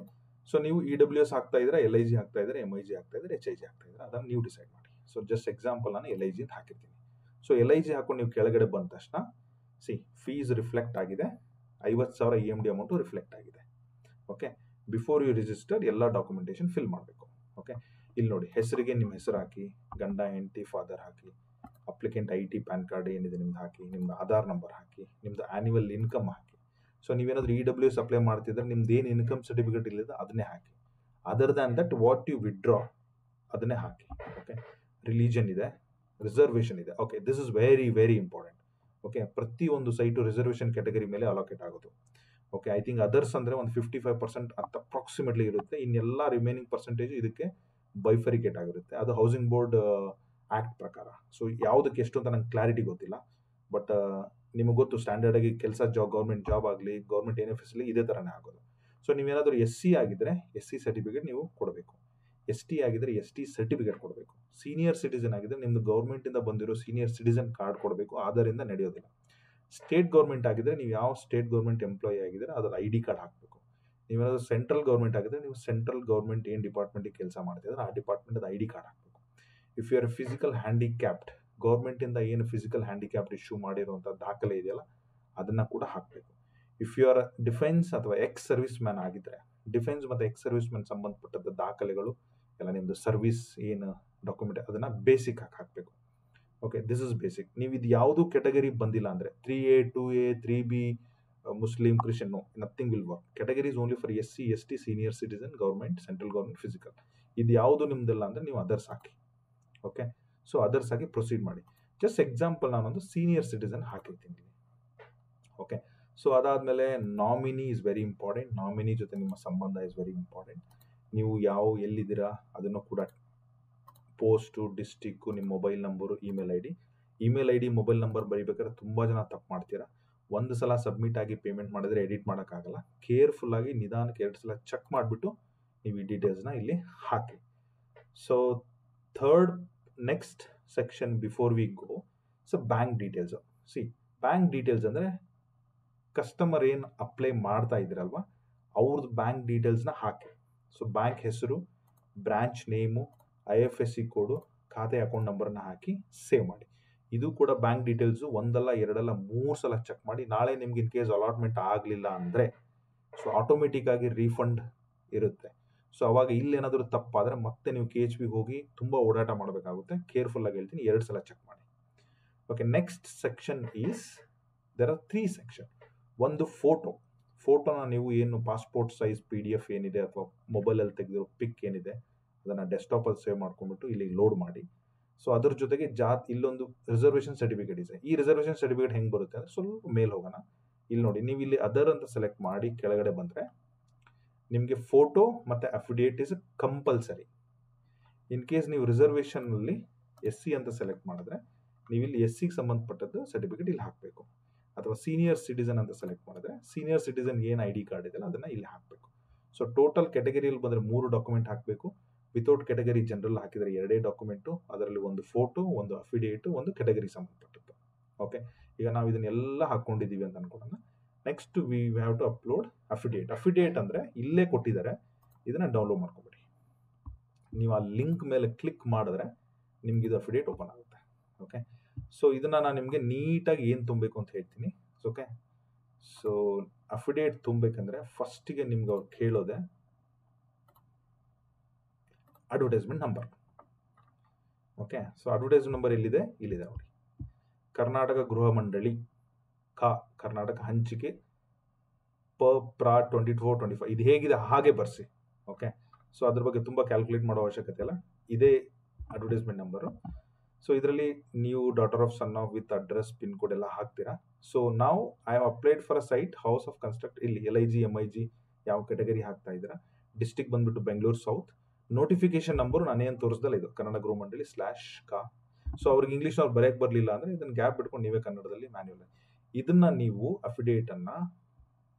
ಸೊ ನೀವು EWS ಹಾಕ್ತಾ ಇದ್ದೀರಾ, LIG ಹಾಕ್ತಾ ಇದ್ದೀರಾ, MIG ಹಾಕ್ತಾ ಇದ್ದೀರಾ, HIG ಹಾಕ್ತಾ ಇದ್ದೀರಾ, ಅದನ್ನು ನೀವು ಡಿಸೈಡ್ ಮಾಡಿ. ಸೊ ಜಸ್ಟ್ ಎಕ್ಸಾಂಪಲ್ ನಾನು LIG ಅಂತ ಹಾಕಿರ್ತೀನಿ. ಸೊ LIG ಹಾಕೊಂಡು ನೀವು ಕೆಳಗಡೆ ಬಂದ ತಕ್ಷಣ ಫೀಸ್ ರಿಫ್ಲೆಕ್ಟ್ ಆಗಿದೆ, 50,000 EMD ಅಮೌಂಟು ರಿಫ್ಲೆಕ್ಟ್ ಆಗಿದೆ. ಓಕೆ, ಬಿಫೋರ್ ಯು ರಿಜಿಸ್ಟರ್ ಎಲ್ಲ ಡಾಕ್ಯುಮೆಂಟೇಶನ್ ಫಿಲ್ ಮಾಡಬೇಕು. ಓಕೆ, ಇಲ್ಲಿ ನೋಡಿ, ಹೆಸರಿಗೆ ನಿಮ್ಮ ಹೆಸರು ಹಾಕಿ, ಗಂಡ ಹೆಂಡತಿ ಫಾದರ್ ಹಾಕಿ, ಅಪ್ಲಿಕೆಂಟ್ ID ಪ್ಯಾನ್ ಕಾರ್ಡ್ ಏನಿದೆ ನಿಮ್ದು ಹಾಕಿ, ನಿಮ್ದು ಆಧಾರ್ ನಂಬರ್ ಹಾಕಿ, ನಿಮ್ದು ಆ್ಯನ್ಯುವಲ್ ಇನ್ಕಮ್ ಹಾಕಿ. ಸೊ ನೀವೇನಾದ್ರೂ EWS ಅಪ್ಲೈ ಮಾಡ್ತಿದ್ರೆ ನಿಮ್ದು ಏನು ಇನ್ಕಮ್ ಸರ್ಟಿಫಿಕೇಟ್ ಇಲ್ಲದ ಅದನ್ನೇ ಹಾಕಿ. Other than that what you withdraw ಅದನ್ನೇ ಹಾಕಿ. ಓಕೆ, ರಿಲಿಜನ್ ಇದೆ, ರಿಸರ್ವೇಷನ್ ಇದೆ. Okay, this is very very important. Okay, ಪ್ರತಿಯೊಂದು ಸೈಟು ರಿಸರ್ವೇಷನ್ ಕ್ಯಾಟಗರಿ ಮೇಲೆ ಅಲೋಕೇಟ್ ಆಗೋದು. ಓಕೆ, ಐ ಥಿಂಕ್ ಅದರ್ಸ್ ಅಂದರೆ ಒಂದು 55% ಅಂತ ಅಪ್ರಾಕ್ಸಿಮೇಟ್ಲಿ ಇರುತ್ತೆ. ಇನ್ನೆಲ್ಲ ರಿಮೈನಿಂಗ್ ಪರ್ಸೆಂಟೇಜ್ ಇದಕ್ಕೆ ಬೈಫರಿಕೇಟ್ ಆಗಿರುತ್ತೆ. ಅದು ಹೌಸಿಂಗ್ ಬೋರ್ಡ್ ಆ್ಯಕ್ಟ್ ಪ್ರಕಾರ. ಸೊ ಯಾವುದಕ್ಕೆ ಎಷ್ಟು ಅಂತ ನಂಗೆ ಕ್ಲಾರಿಟಿ ಗೊತ್ತಿಲ್ಲ, ಬಟ್ ನಿಮಗೆ ಗೊತ್ತು ಸ್ಟ್ಯಾಂಡರ್ಡ್ ಆಗಿ ಕೆಲಸ ಗೌರ್ಮೆಂಟ್ ಜಾಬ್ ಆಗಲಿ, ಗೌರ್ಮೆಂಟ್ NFS ಆಗಲಿ ಇದೇ ಥರನೇ ಆಗೋದು. ಸೊ ನೀವೇನಾದರೂ SC ಆಗಿದ್ರೆ SC ಸರ್ಟಿಫಿಕೇಟ್ ನೀವು ಕೊಡಬೇಕು. ST ಆಗಿದ್ರೆ ST ಸರ್ಟಿಫಿಕೇಟ್ ಕೊಡಬೇಕು. ಸೀನಿಯರ್ ಸಿಟಿಸನ್ ಆಗಿದ್ರೆ ನಿಮ್ದು ಗೌರ್ಮೆಂಟಿಂದ ಬಂದಿರೋ ಸೀನಿಯರ್ ಸಿಟಿಸನ್ ಕಾರ್ಡ್ ಕೊಡಬೇಕು. ಆಧಾರಿಂದ ನಡೆಯೋದಿಲ್ಲ. ಸ್ಟೇಟ್ ಗೌರ್ಮೆಂಟ್ ಆಗಿದ್ರೆ ನೀವು ಯಾವ ಸ್ಟೇಟ್ ಗೌರ್ಮೆಂಟ್ ಎಂಪ್ಲಾಯಿ ಆಗಿದ್ರೆ ಅದರ ID ಕಾರ್ಡ್ ಹಾಕಬೇಕು. ನೀವೇನಾದರೂ ಸೆಂಟ್ರಲ್ ಗೌರ್ಮೆಂಟ್ ಆಗಿದ್ರೆ ನೀವು ಸೆಂಟ್ರಲ್ ಗೌರ್ಮೆಂಟ್ ಏನು ಡಿಪಾರ್ಟ್ಮೆಂಟಿಗೆ ಕೆಲಸ ಮಾಡ್ತಿದ್ರೆ ಆ ಡಿಪಾರ್ಟ್ಮೆಂಟದ ID ಕಾರ್ಡ್ ಹಾಕಬೇಕು. If you are physical handicapped, ಗೌರ್ಮೆಂಟಿಂದ ಏನು ಫಿಸಿಕಲ್ ಹ್ಯಾಂಡಿಕ್ಯಾಪ್ಡ್ ಇಶ್ಯೂ ಮಾಡಿರುವಂಥ ದಾಖಲೆ ಇದೆಯಲ್ಲ ಅದನ್ನು ಕೂಡ ಹಾಕಬೇಕು. ಇಫ್ ಯು ಆರ್ ಡಿಫೆನ್ಸ್ ಅಥವಾ ಎಕ್ಸ್ ಸರ್ವಿಸ್ ಮ್ಯಾನ್ ಆಗಿದ್ರೆ, ಡಿಫೆನ್ಸ್ ಮತ್ತು ಎಕ್ಸ್ ಸರ್ವಿಸ್ ಮ್ಯಾನ್ ಸಂಬಂಧಪಟ್ಟಂಥ ದಾಖಲೆಗಳು ಎಲ್ಲ ನಿಮ್ಮದು ಸರ್ವಿಸ್ ಏನು ಡಾಕ್ಯುಮೆಂಟ್ ಅದನ್ನು ಬೇಸಿಕ್ ಆಗಿ ಹಾಕಬೇಕು. Okay, this is basic. ನೀವು ಇದು ಯಾವುದು ಕೆಟಗರಿ ಬಂದಿಲ್ಲ ಅಂದರೆ 3A 2A 3B Muslim Christian, no, nothing will work. Category is only for SC ST senior citizen, government, central government, physical. ಇದು ಯಾವುದು ನಿಮ್ದಲ್ಲ ಅಂದರೆ ನೀವು ಅದರ್ಸ್ ಹಾಕಿ. ಓಕೆ, ಸೊ ಅದರ್ಸ್ ಆಗಿ ಪ್ರೊಸೀಡ್ ಮಾಡಿ. ಜಸ್ಟ್ ಎಕ್ಸಾಂಪಲ್ ನಾನೊಂದು ಸೀನಿಯರ್ ಸಿಟಿಸನ್ ಹಾಕಿರ್ತೀನಿ. ಓಕೆ, ಸೊ ಅದಾದಮೇಲೆ nominee is very important. Nominee ಜೊತೆ ನಿಮ್ಮ ಸಂಬಂಧ ಇಸ್ ವೆರಿ ಇಂಪಾರ್ಟೆಂಟ್. ನೀವು ಎಲ್ಲಿದ್ದೀರಾ ಅದನ್ನು ಕೂಡ ಪೋಸ್ಟು, ಡಿಸ್ಟಿಕ್ಕು, ನಿಮ್ಮ mobile number, email I D mobile number ಬರೀಬೇಕಾದ್ರೆ ತುಂಬ ಜನ ತಪ್ಪು ಮಾಡ್ತೀರಾ. ಒಂದು ಸಲ ಸಬ್ಮಿಟ್ ಆಗಿ ಪೇಮೆಂಟ್ ಮಾಡಿದ್ರೆ ಎಡಿಟ್ ಮಾಡೋಕ್ಕಾಗಲ್ಲ. ಕೇರ್ಫುಲ್ಲಾಗಿ ನಿಧಾನಕ್ಕೆ 2 ಸಲ ಚೆಕ್ ಮಾಡಿಬಿಟ್ಟು ನೀವು ಈ ಡೀಟೇಲ್ಸ್ನ ಇಲ್ಲಿ ಹಾಕಿ. So third next section before we go, so bank ಡೀಟೇಲ್ಸು. ಬ್ಯಾಂಕ್ ಡೀಟೇಲ್ಸ್ ಅಂದರೆ ಕಸ್ಟಮರ್ ಏನು ಅಪ್ಲೈ ಮಾಡ್ತಾ ಇದ್ದೀರಲ್ವ ಅವ್ರದ್ದು ಬ್ಯಾಂಕ್ ಡೀಟೇಲ್ಸ್ನ ಹಾಕಿ. ಸೊ ಬ್ಯಾಂಕ್ ಹೆಸರು, ಬ್ರಾಂಚ್ ನೇಮು, IFSC ಕೋಡು, ಖಾತೆ ಅಕೌಂಟ್ ನಂಬರ್ನ ಹಾಕಿ ಸೇವ್ ಮಾಡಿ. ಇದು ಕೂಡ ಬ್ಯಾಂಕ್ ಡೀಟೇಲ್ಸು ಒಂದಲ್ಲ 2 ಅಲ್ಲ 3 ಸಲ ಚೆಕ್ ಮಾಡಿ. ನಾಳೆ ನಿಮ್ಗೆ ಇನ್ ಕೇಸ್ ಅಲಾಟ್ಮೆಂಟ್ ಆಗಲಿಲ್ಲ ಅಂದರೆ ಸೊ ಆಟೋಮೆಟಿಕ್ ಆಗಿ ರೀಫಂಡ್ ಇರುತ್ತೆ. ಸೊ ಅವಾಗ ಇಲ್ಲೇನಾದರೂ ತಪ್ಪಾದರೆ ಮತ್ತೆ ನೀವು KHBಗೆ ಹೋಗಿ ತುಂಬ ಓಡಾಟ ಮಾಡಬೇಕಾಗುತ್ತೆ. ಕೇರ್ಫುಲ್ಲಾಗಿ ಹೇಳ್ತೀನಿ, 2 ಸಲ ಚೆಕ್ ಮಾಡಿ. Okay, next section is there are 3 section. ಒಂದು ಫೋಟೋನ ನೀವು ಏನು ಪಾಸ್ಪೋರ್ಟ್ ಸೈಜ್ PDF ಏನಿದೆ ಅಥವಾ ಮೊಬೈಲಲ್ಲಿ ತೆಗೆದಿರೋ ಪಿಕ್ ಏನಿದೆ ಅದನ್ನು ಡೆಸ್ಕ್ಟಾಪಲ್ಲಿ ಸೇವ್ ಮಾಡ್ಕೊಂಡ್ಬಿಟ್ಟು ಇಲ್ಲಿ ಲೋಡ್ ಮಾಡಿ. ಸೊ ಅದ್ರ ಜೊತೆಗೆ ಇಲ್ಲೊಂದು ರಿಸರ್ವೇಷನ್ ಸರ್ಟಿಫಿಕೇಟ್ ಇದೆ. ಈ ರಿಸರ್ವೇಷನ್ ಸರ್ಟಿಫಿಕೇಟ್ ಹೆಂಗೆ ಬರುತ್ತೆ ಅಂದರೆ ಸ್ವಲ್ಪ ಮೇಲೆ ಹೋಗೋಣ. ಇಲ್ಲಿ ನೋಡಿ, ನೀವು ಇಲ್ಲಿ ಅದರ್ ಅಂತ ಸೆಲೆಕ್ಟ್ ಮಾಡಿ ಕೆಳಗಡೆ ಬಂದರೆ ನಿಮಗೆ ಫೋಟೋ ಮತ್ತು affidavit is compulsory. In case ನೀವು ರಿಸರ್ವೇಷನ್ನಲ್ಲಿ SC ಅಂತ ಸೆಲೆಕ್ಟ್ ಮಾಡಿದ್ರೆ ನೀವು ಇಲ್ಲಿ SCಗೆ ಸಂಬಂಧಪಟ್ಟದ್ದು ಸರ್ಟಿಫಿಕೇಟ್ ಇಲ್ಲಿ ಹಾಕಬೇಕು. ಅಥವಾ ಸೀನಿಯರ್ ಸಿಟಿಸನ್ ಅಂತ ಸೆಲೆಕ್ಟ್ ಮಾಡಿದ್ರೆ ಸೀನಿಯರ್ ಸಿಟಿಸನ್ ಏನು ID ಕಾರ್ಡ್ ಇದೆಯಲ್ಲ ಅದನ್ನು ಇಲ್ಲಿ ಹಾಕಬೇಕು. ಸೊ ಟೋಟಲ್ ಕೆಟಗರಿಯಲ್ಲಿ ಬಂದರೆ 3 ಡಾಕ್ಯುಮೆಂಟ್ ಹಾಕಬೇಕು. ವಿತೌಟ್ ಕೆಟಗರಿ ಜನರಲ್ ಹಾಕಿದರೆ 2 ಡಾಕ್ಯುಮೆಂಟು, ಅದರಲ್ಲಿ ಒಂದು ಫೋಟೋ, ಒಂದು ಅಫಿಡೇವಿಟ್, ಒಂದು ಕೆಟಗರಿ ಸಂಬಂಧಪಟ್ಟದ್ದು. ಓಕೆ, ಈಗ ನಾವು ಇದನ್ನೆಲ್ಲ ಹಾಕ್ಕೊಂಡಿದ್ದೀವಿ ಅಂತ ಅನ್ಕೊಳ್ಳೋಣ. Next we have to upload affidavit. Affidavit ಅಂದರೆ ಇಲ್ಲೇ ಕೊಟ್ಟಿದ್ದಾರೆ, ಇದನ್ನು ಡೌನ್ಲೋಡ್ ಮಾಡ್ಕೊಬಿಡಿ. ನೀವು ಆ ಲಿಂಕ್ ಮೇಲೆ ಕ್ಲಿಕ್ ಮಾಡಿದ್ರೆ ನಿಮ್ಗೆ ಇದು ಅಫಿಡೇವಿಟ್ ಓಪನ್ ಆಗುತ್ತೆ. ಓಕೆ, ಸೊ ಇದನ್ನು ನಾನು ನಿಮಗೆ ನೀಟಾಗಿ ಏನು ತುಂಬಬೇಕು ಅಂತ ಹೇಳ್ತೀನಿ. ಓಕೆ, ಸೊ ಅಫಿಡೇವಿಟ್ ತುಂಬಬೇಕಂದ್ರೆ ಫಸ್ಟಿಗೆ ನಿಮ್ಗೆ ಅವ್ರು ಕೇಳೋದೆ advertisement number. Okay, so advertisement number ಇಲ್ಲಿದೆ ನೋಡಿ. ಕರ್ನಾಟಕ ಗೃಹ ಮಂಡಳಿ ಕರ್ನಾಟಕ ಹಂಚಿಕೆ ಪ್ರಾ 24-25 ಇದು ಹೇಗಿದೆ ಹಾಗೆ ಬರ್ಸಿ. ಓಕೆ, ಸೊ ಅದ್ರ ಬಗ್ಗೆ ತುಂಬ ಕ್ಯಾಲ್ಕುಲೇಟ್ ಮಾಡೋ ಅವಶ್ಯಕತೆ ಇಲ್ಲ. ಇದೇ ಅಡ್ವರ್ಟೈಸ್ಮೆಂಟ್ ನಂಬರು. ಸೊ ಇದರಲ್ಲಿ ನೀವು daughter of son of with address pin code ಎಲ್ಲ ಹಾಕ್ತೀರಾ. ಸೊ ನಾವು I have applied for a site house of construct. ಇಲ್ಲಿ LIG MIG ಯಾವ ಕೆಟಗರಿ ಹಾಕ್ತಾ ಇದ್ದೀರಾ. ಡಿಸ್ಟಿಕ್ ಬಂದ್ಬಿಟ್ಟು ಬೆಂಗಳೂರು ಸೌತ್. ನೋಟಿಫಿಕೇಶನ್ ನಂಬರು ನಾನೇನು ತೋರಿಸ್ದಲ್ಲ ಇದು ಕನ್ನಡ ಗೃಹ ಮಂಡಳಿ /ಕ. ಸೊ ಅವ್ರಿಗೆ ಇಂಗ್ಲೀಷ್ನವ್ರು ಬರೆಯಕ್ಕೆ ಬರಲಿಲ್ಲ ಅಂದರೆ ಇದನ್ನು ಗ್ಯಾಪ್ ಬಿಟ್ಕೊಂಡು ನೀವೇ ಕನ್ನಡದಲ್ಲಿ ಮ್ಯಾನ್ಯುವಲ್ ಇದನ್ನು ನೀವು ಅಫಿಡೇವಿಟನ್ನು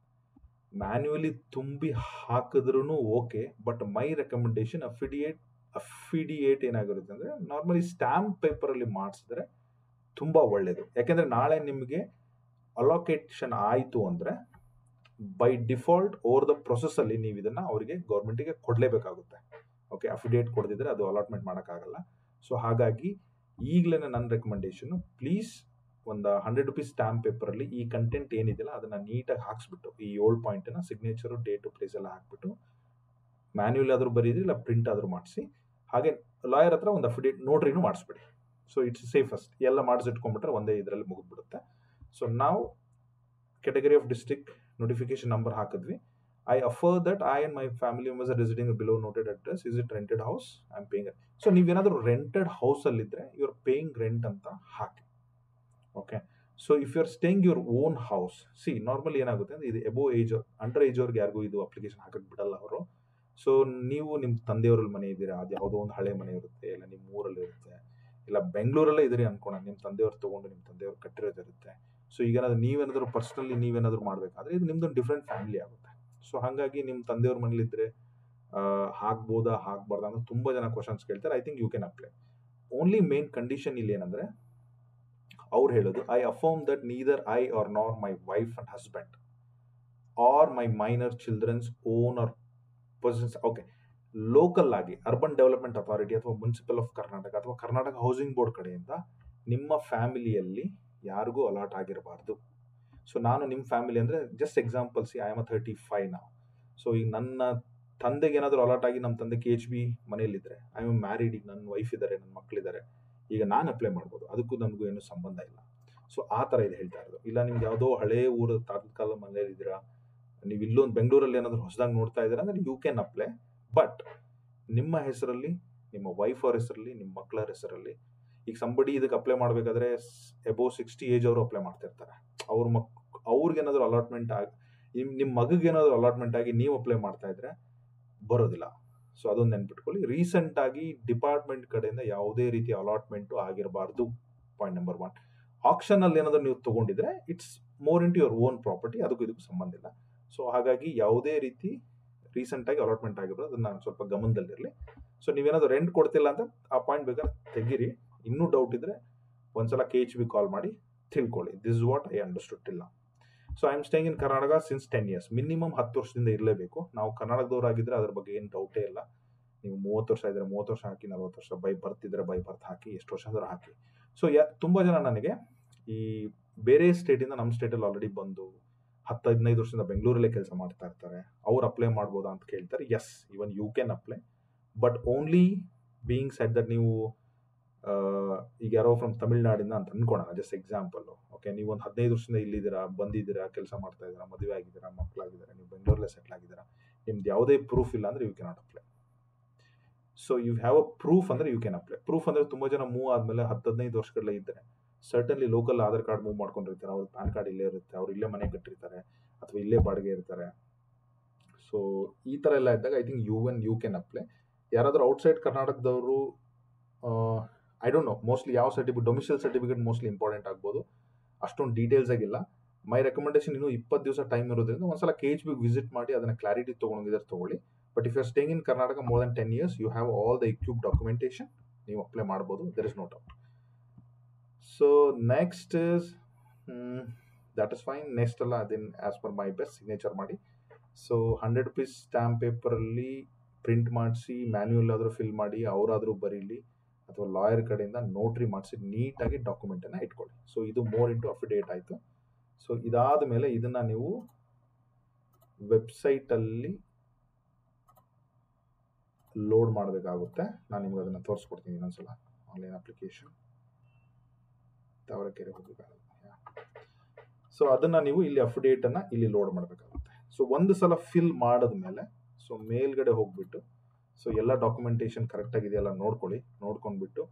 ಮ್ಯಾನ್ಯುವಲಿ ತುಂಬಿ ಹಾಕಿದ್ರೂ ಓಕೆ. ಬಟ್ ಮೈ ರೆಕಮೆಂಡೇಶನ್ ಅಫಿಡಿಯೇಟ್ ಏನಾಗಿರುತ್ತೆ ಅಂದರೆ ನಾರ್ಮಲಿ ಸ್ಟ್ಯಾಂಪ್ ಪೇಪರಲ್ಲಿ ಮಾಡಿಸಿದ್ರೆ ತುಂಬ ಒಳ್ಳೆಯದು. ಯಾಕೆಂದರೆ ನಾಳೆ ನಿಮಗೆ ಅಲೋಕೇಶನ್ ಆಯಿತು ಅಂದರೆ ಬೈ ಡಿಫಾಲ್ಟ್ ಓವರ್ ದ ಪ್ರೊಸೆಸ್ಸಲ್ಲಿ ನೀವು ಇದನ್ನು ಅವರಿಗೆ ಗೌರ್ಮೆಂಟಿಗೆ ಕೊಡಲೇಬೇಕಾಗುತ್ತೆ. ಓಕೆ, ಅಫಿಡೇವಿಟ್ ಕೊಡದಿದ್ರೆ ಅದು ಅಲಾಟ್ಮೆಂಟ್ ಮಾಡೋಕ್ಕಾಗಲ್ಲ. ಸೊ ಹಾಗಾಗಿ ಈಗಲೇ ನನ್ನ ರೆಕಮೆಂಡೇಶನು ಪ್ಲೀಸ್ ಒಂದು 100 ರೂಪೀಸ್ ಸ್ಟ್ಯಾಂಪ್ ಪೇಪರಲ್ಲಿ ಈ ಕಂಟೆಂಟ್ ಏನಿದೆಯಲ್ಲ ಅದನ್ನು ನೀಟಾಗಿ ಹಾಕ್ಸ್ಬಿಟ್ಟು ಈ 7 ಪಾಯಿಂಟನ್ನು ಸಿಗ್ನೇಚರು, ಡೇಟು, ಪ್ಲೇಸ್ ಎಲ್ಲ ಹಾಕ್ಬಿಟ್ಟು ಮ್ಯಾನ್ಯುವಲ್ ಆದರೂ ಬರೀರಿ ಇಲ್ಲ ಪ್ರಿಂಟ್ ಆದರೂ ಮಾಡಿಸಿ. ಹಾಗೆ ಲಾಯರ್ ಹತ್ರ ಒಂದು ಅಫಿಡೇವಿಟ್ ನೋಟ್ರಿನೂ ಮಾಡಿಸ್ಬಿಡಿ. So it's safest. ಎಲ್ಲ ಮಾಡಿಸಿಟ್ಕೊಂಡ್ಬಿಟ್ರೆ ಒಂದೇ ಇದರಲ್ಲಿ ಮುಗಿದ್ಬಿಡುತ್ತೆ. ಸೊ ನಾವು category of district notification number ಹಾಕಿದ್ವಿ. I affirm that I and my family members are residing below noted address. Is it rented house? I am paying. So ನೀವೇನಾದರೂ ರೆಂಟೆಡ್ ಹೌಸಲ್ಲಿದ್ದರೆ ಯು ಆರ್ ಪೇಯಿಂಗ್ ರೆಂಟ್ ಅಂತ ಹಾಕಿ. Okay, so if you are staying your own house, see normally ಏನಾಗುತ್ತೆ ಅಂದರೆ ಇದು above age, under age ಅವ್ರಿಗೆ ಯಾರಿಗೂ ಇದು ಅಪ್ಲಿಕೇಶನ್ ಹಾಕಕ್ಕೆ ಬಿಡಲ್ಲ ಅವರು. ಸೊ ನೀವು ನಿಮ್ಮ ತಂದೆಯವರಲ್ಲಿ ಮನೆ ಇದ್ದೀರಾ, ಅದು ಯಾವುದೋ ಒಂದು ಹಳೆ ಮನೆ ಇರುತ್ತೆ, ಇಲ್ಲ ನಿಮ್ಮ ಊರಲ್ಲಿ ಇರುತ್ತೆ, ಇಲ್ಲ ಬೆಂಗಳೂರಲ್ಲೇ ಇದ್ದೀರಿ ಅನ್ಕೋಣ, ನಿಮ್ಮ ತಂದೆಯವ್ರು ತೊಗೊಂಡು ನಿಮ್ಮ ತಂದೆಯವ್ರು ಕಟ್ಟಿರೋದಿರುತ್ತೆ. ಸೊ ಈಗ ನೀವೇನಾದರೂ ಪರ್ಸ್ನಲಿ ನೀವೇನಾದರೂ ಮಾಡಬೇಕಾದ್ರೆ ಇದು ನಿಮ್ದೊಂದು ಡಿಫ್ರೆಂಟ್ ಫ್ಯಾಮಿಲಿ ಆಗುತ್ತೆ. ಸೊ ಹಾಗಾಗಿ ನಿಮ್ಮ ತಂದೆಯವ್ರ ಮನೇಲಿದ್ದರೆ ಹಾಕ್ಬೋದಾ ಹಾಕ್ಬಾರ್ದಾ ಅನ್ನೋ ತುಂಬ ಜನ ಕ್ವಶನ್ಸ್ ಕೇಳ್ತಾರೆ. I think you can apply. Only main condition ಇಲ್ಲಿ ಏನಂದರೆ ಅವ್ರು ಹೇಳೋದು, I affirm that neither I or nor my wife and husband are my minor childrens own or positions. Okay, local ಆಗಿ ಅರ್ಬನ್ ಡೆವಲಪ್ಮೆಂಟ್ ಅಥಾರಿಟಿ ಅಥವಾ municipal of Karnataka ಅಥವಾ Karnataka housing board ಕಡೆಯಿಂದ ನಿಮ್ಮ ಫ್ಯಾಮಿಲಿಯಲ್ಲಿ ಯಾರಿಗೂ ಅಲಾಟ್ ಆಗಿರಬಾರ್ದು. ಸೊ ನಾನು ನಿಮ್ಮ ಫ್ಯಾಮಿಲಿ ಅಂದರೆ ಜಸ್ಟ್ ಎಕ್ಸಾಂಪಲ್ಸ್, ಐ ಆಮ್ 35 ನಾವು. ಸೊ ಈಗ ನನ್ನ ತಂದೆಗೆ ಏನಾದರೂ ಅಲಾಟ್ ಆಗಿ, ನಮ್ಮ ತಂದೆ KHB ಮನೆಯಲ್ಲಿದ್ದರೆ, ಐ ಆಮ್ ಮ್ಯಾರಿಡ್, ಈಗ ನನ್ನ ವೈಫ್ ಇದ್ದಾರೆ, ನನ್ನ ಮಕ್ಕಳಿದ್ದಾರೆ, ಈಗ ನಾನು ಅಪ್ಲೈ ಮಾಡ್ಬೋದು, ಅದಕ್ಕೂ ನನಗೂ ಏನೂ ಸಂಬಂಧ ಇಲ್ಲ. ಸೊ ಆ ಥರ ಇದು ಹೇಳ್ತಾ ಇರೋದು. ಇಲ್ಲ ನಿಮ್ಗೆ ಯಾವುದೋ ಹಳೇ ಊರು ತಾತ್ಕಾಲ ಮನೆಯಲ್ಲಿದ್ದೀರಾ, ನೀವು ಇಲ್ಲೊಂದು ಬೆಂಗಳೂರಲ್ಲಿ ಏನಾದರೂ ಹೊಸದಾಗಿ ನೋಡ್ತಾ ಇದ್ದೀರಾ ಅಂದರೆ ಯು ಕ್ಯಾನ್ ಅಪ್ಲೈ. ಬಟ್ ನಿಮ್ಮ ಹೆಸರಲ್ಲಿ, ನಿಮ್ಮ ವೈಫ್ ಅವ್ರ ಹೆಸರಲ್ಲಿ, ನಿಮ್ಮ ಮಕ್ಕಳ ಹೆಸರಲ್ಲಿ, ಈಗ ಸಂಬಡಿ ಇದಕ್ಕೆ ಅಪ್ಲೈ ಮಾಡಬೇಕಾದ್ರೆ ಎಬೋ 60 ಏಜ್ ಅವರು ಅಪ್ಲೈ ಮಾಡ್ತಿರ್ತಾರೆ. ಅವ್ರಿಗೇನಾದರೂ ಅಲಾಟ್ಮೆಂಟ್ ಆಗಿ, ನಿಮ್ಮ ಮಗಗೇನಾದರೂ ಅಲಾಟ್ಮೆಂಟ್ ಆಗಿ ನೀವು ಅಪ್ಲೈ ಮಾಡ್ತಾ ಇದ್ರೆ ಬರೋದಿಲ್ಲ. ಸೊ ಅದೊಂದು ನೆನ್ಪಿಟ್ಕೊಳ್ಳಿ. ರೀಸೆಂಟ್ ಆಗಿ ಡಿಪಾರ್ಟ್ಮೆಂಟ್ ಕಡೆಯಿಂದ ಯಾವುದೇ ರೀತಿ ಅಲಾಟ್ಮೆಂಟು ಆಗಿರಬಾರ್ದು. Point number 1. ಆಕ್ಷನ್ ಅಲ್ಲಿ ಏನಾದರೂ ನೀವು ತಗೊಂಡಿದ್ರೆ it's more into your own property, ಅದಕ್ಕೂ ಇದಕ್ಕೂ ಸಂಬಂಧ ಇಲ್ಲ. ಸೊ ಹಾಗಾಗಿ ಯಾವುದೇ ರೀತಿ ರೀಸೆಂಟ್ ಆಗಿ ಅಲಾಟ್ಮೆಂಟ್ ಆಗಿರೋದು ಅದನ್ನ ನಾನು ಸ್ವಲ್ಪ ಗಮನದಲ್ಲಿರಲಿ. ಸೊ ನೀವೇನಾದರೂ ರೆಂಟ್ ಕೊಡ್ತಿಲ್ಲ ಅಂತ ಆ ಪಾಯಿಂಟ್ ಬೇಕಾದ್ರೆ ತೆಗೀರಿ. ಇನ್ನೂ ಡೌಟ್ ಇದ್ರೆ ಒಂದ್ಸಲ KHB ಕಾಲ್ ಮಾಡಿ ತಿಳ್ಕೊಳ್ಳಿ. This is what I understood till now. So I am staying in Karnataka since 10 years. Minimum 10 ವರ್ಷದಿಂದ ಇರಲೇಬೇಕು. ನಾವು ಕರ್ನಾಟಕದವರಾಗಿದ್ದರೆ ಅದ್ರ ಬಗ್ಗೆ ಏನು ಡೌಟೇ ಇಲ್ಲ. ನೀವು 30 ವರ್ಷ ಇದ್ದರೆ 30 ವರ್ಷ ಹಾಕಿ, 40 ವರ್ಷ ಬೈ ಬರ್ತ್ ಇದ್ದರೆ ಬೈ ಬರ್ತ್ ಹಾಕಿ, ಎಷ್ಟು ವರ್ಷ ಆದರೂ ಹಾಕಿ. ಸೊ ತುಂಬ ಜನ ನನಗೆ ಈ ಬೇರೆ ಸ್ಟೇಟಿಂದ ನಮ್ಮ ಸ್ಟೇಟಲ್ಲಿ ಆಲ್ರೆಡಿ ಬಂದು 10-15 ವರ್ಷದಿಂದ ಬೆಂಗಳೂರಲ್ಲೇ ಕೆಲಸ ಮಾಡ್ತಾ ಇರ್ತಾರೆ. ಅವ್ರು ಅಪ್ಲೈ ಮಾಡ್ಬೋದಾ ಅಂತ ಕೇಳ್ತಾರೆ. Yes, even you can apply, but only being said that ನೀವು ಈಗ ಯಾರೋ ಫ್ರಮ್ ತಮಿಳ್ನಾಡಿಂದ ಅಂತ ಅನ್ಕೊಳ್ಳೋಣ, ಜಸ್ಟ್ ಎಕ್ಸಾಂಪಲ್. ಓಕೆ, ನೀವು ಒಂದು 15 ವರ್ಷದಿಂದ ಇಲ್ಲಿದ್ದೀರಾ, ಬಂದಿದ್ದೀರಾ, ಕೆಲಸ ಮಾಡ್ತಾ ಇದ್ದೀರಾ, ಮದುವೆ ಆಗಿದ್ದೀರಾ, ಮಕ್ಕಳಾಗಿದ್ದಾರೆ, ನೀವು ಬೆಂಗಳೂರಲ್ಲೇ ಸೆಟ್ಲ್ ಆಗಿದ್ದೀರಾ, ನಿಮ್ದು ಯಾವುದೇ ಪ್ರೂಫ್ ಇಲ್ಲ ಅಂದರೆ you cannot apply. So you have a proof ಅಂದರೆ ಯು ಕ್ಯಾನ್ ಅಪ್ಲೈ. ಪ್ರೂಫ್ ಅಂದರೆ ತುಂಬ ಜನ ಮೂವ್ ಆದಮೇಲೆ 10-15 ವರ್ಷಗಳೇ ಇದ್ದಾರೆ, certainly local Aadhaar card move ಮಾಡ್ಕೊಂಡಿರ್ತಾರೆ, ಅವ್ರ ಪ್ಯಾನ್ ಕಾರ್ಡ್ ಇಲ್ಲೇ ಇರುತ್ತೆ, ಅವ್ರು ಇಲ್ಲೇ ಮನೆ ಕಟ್ಟಿರ್ತಾರೆ ಅಥವಾ ಇಲ್ಲೇ ಬಾಡಿಗೆ ಇರ್ತಾರೆ. ಸೊ ಈ ಥರ ಎಲ್ಲ ಇದ್ದಾಗ I think you can apply. ಯಾರಾದರೂ ಔಟ್ಸೈಡ್ ಕರ್ನಾಟಕದವರು, ಐ ಡೋಂಟ್ ನೋ, ಮೋಸ್ಟ್ಲಿ ಯಾವ certificate, domicile certificate mostly important ಆಗ್ಬೋದು, ಅಷ್ಟೊಂದು ಡೀಟೇಲ್ಸ್ ಆಗಿಲ್ಲ. ಮೈ ರೆಕಮೆಂಡೇಶನ್ ಇನ್ನೂ 20 ದಿವಸ ಟೈಮ್ ಇರೋದ್ರಿಂದ ಒಂದ್ಸಲ KHB ವಿಸಿಟ್ ಮಾಡಿ ಅದನ್ನ ಕ್ಲಾರಿಟಿ ತೊಗೊಂಡಿದ್ದಾರೆ ತಗೊಳ್ಳಿ. But if you are staying in Karnataka more than 10 years, you have all the equip documentation, ನೀವು ಅಪ್ಲೈ ಮಾಡ್ಬೋದು, there is no doubt. So next is that is fine. Next ಅಲ್ಲ, ಅದೇನು as per my best signature ಮಾಡಿ. So 100 rupees stamp ಪೇಪರಲ್ಲಿ print ಮಾಡಿಸಿ, manual ಆದರೂ fill ಮಾಡಿ, ಅವರಾದರೂ ಬರೀಲಿ, ಅಥವಾ ಲಾಯರ್ ಕಡೆಯಿಂದ ನೋಟ್ರಿ ಮಾಡಿಸಿ ನೀಟಾಗಿ ಡಾಕ್ಯುಮೆಂಟನ್ನು ಇಟ್ಕೊಳ್ಳಿ. ಸೊ ಇದು ಮೋರ್ ಇಂಟು ಅಫಿಡೇಟ್ ಆಯಿತು. ಸೊ ಇದಾದ ಮೇಲೆ ಇದನ್ನು ನೀವು ವೆಬ್ಸೈಟಲ್ಲಿ ಲೋಡ್ ಮಾಡಬೇಕಾಗುತ್ತೆ. ನಾನು ನಿಮ್ಗೆ ಅದನ್ನು ತೋರಿಸ್ಕೊಡ್ತೀನಿ ಇನ್ನೊಂದ್ಸಲ. ಆನ್ಲೈನ್ ಅಪ್ಲಿಕೇಶನ್ ತಾವರೆಕೆರೆ ಹೋಗಬೇಕಾಗುತ್ತೆ. ಸೊ ಅದನ್ನು ನೀವು ಇಲ್ಲಿ ಅಫಿಡೇಟನ್ನು ಇಲ್ಲಿ ಲೋಡ್ ಮಾಡಬೇಕಾಗುತ್ತೆ. ಸೊ ಒಂದು ಸಲ ಫಿಲ್ ಮಾಡಿದ್ಮೇಲೆ ಸೊ ಮೇಲ್ಗಡೆ ಹೋಗ್ಬಿಟ್ಟು ಸೊ ಎಲ್ಲ ಡಾಕ್ಯುಮೆಂಟೇಶನ್ ಕರೆಕ್ಟ್ ಆಗಿದೆಯಲ್ಲ ನೋಡ್ಕೊಳ್ಳಿ. ನೋಡ್ಕೊಂಡ್ಬಿಟ್ಟು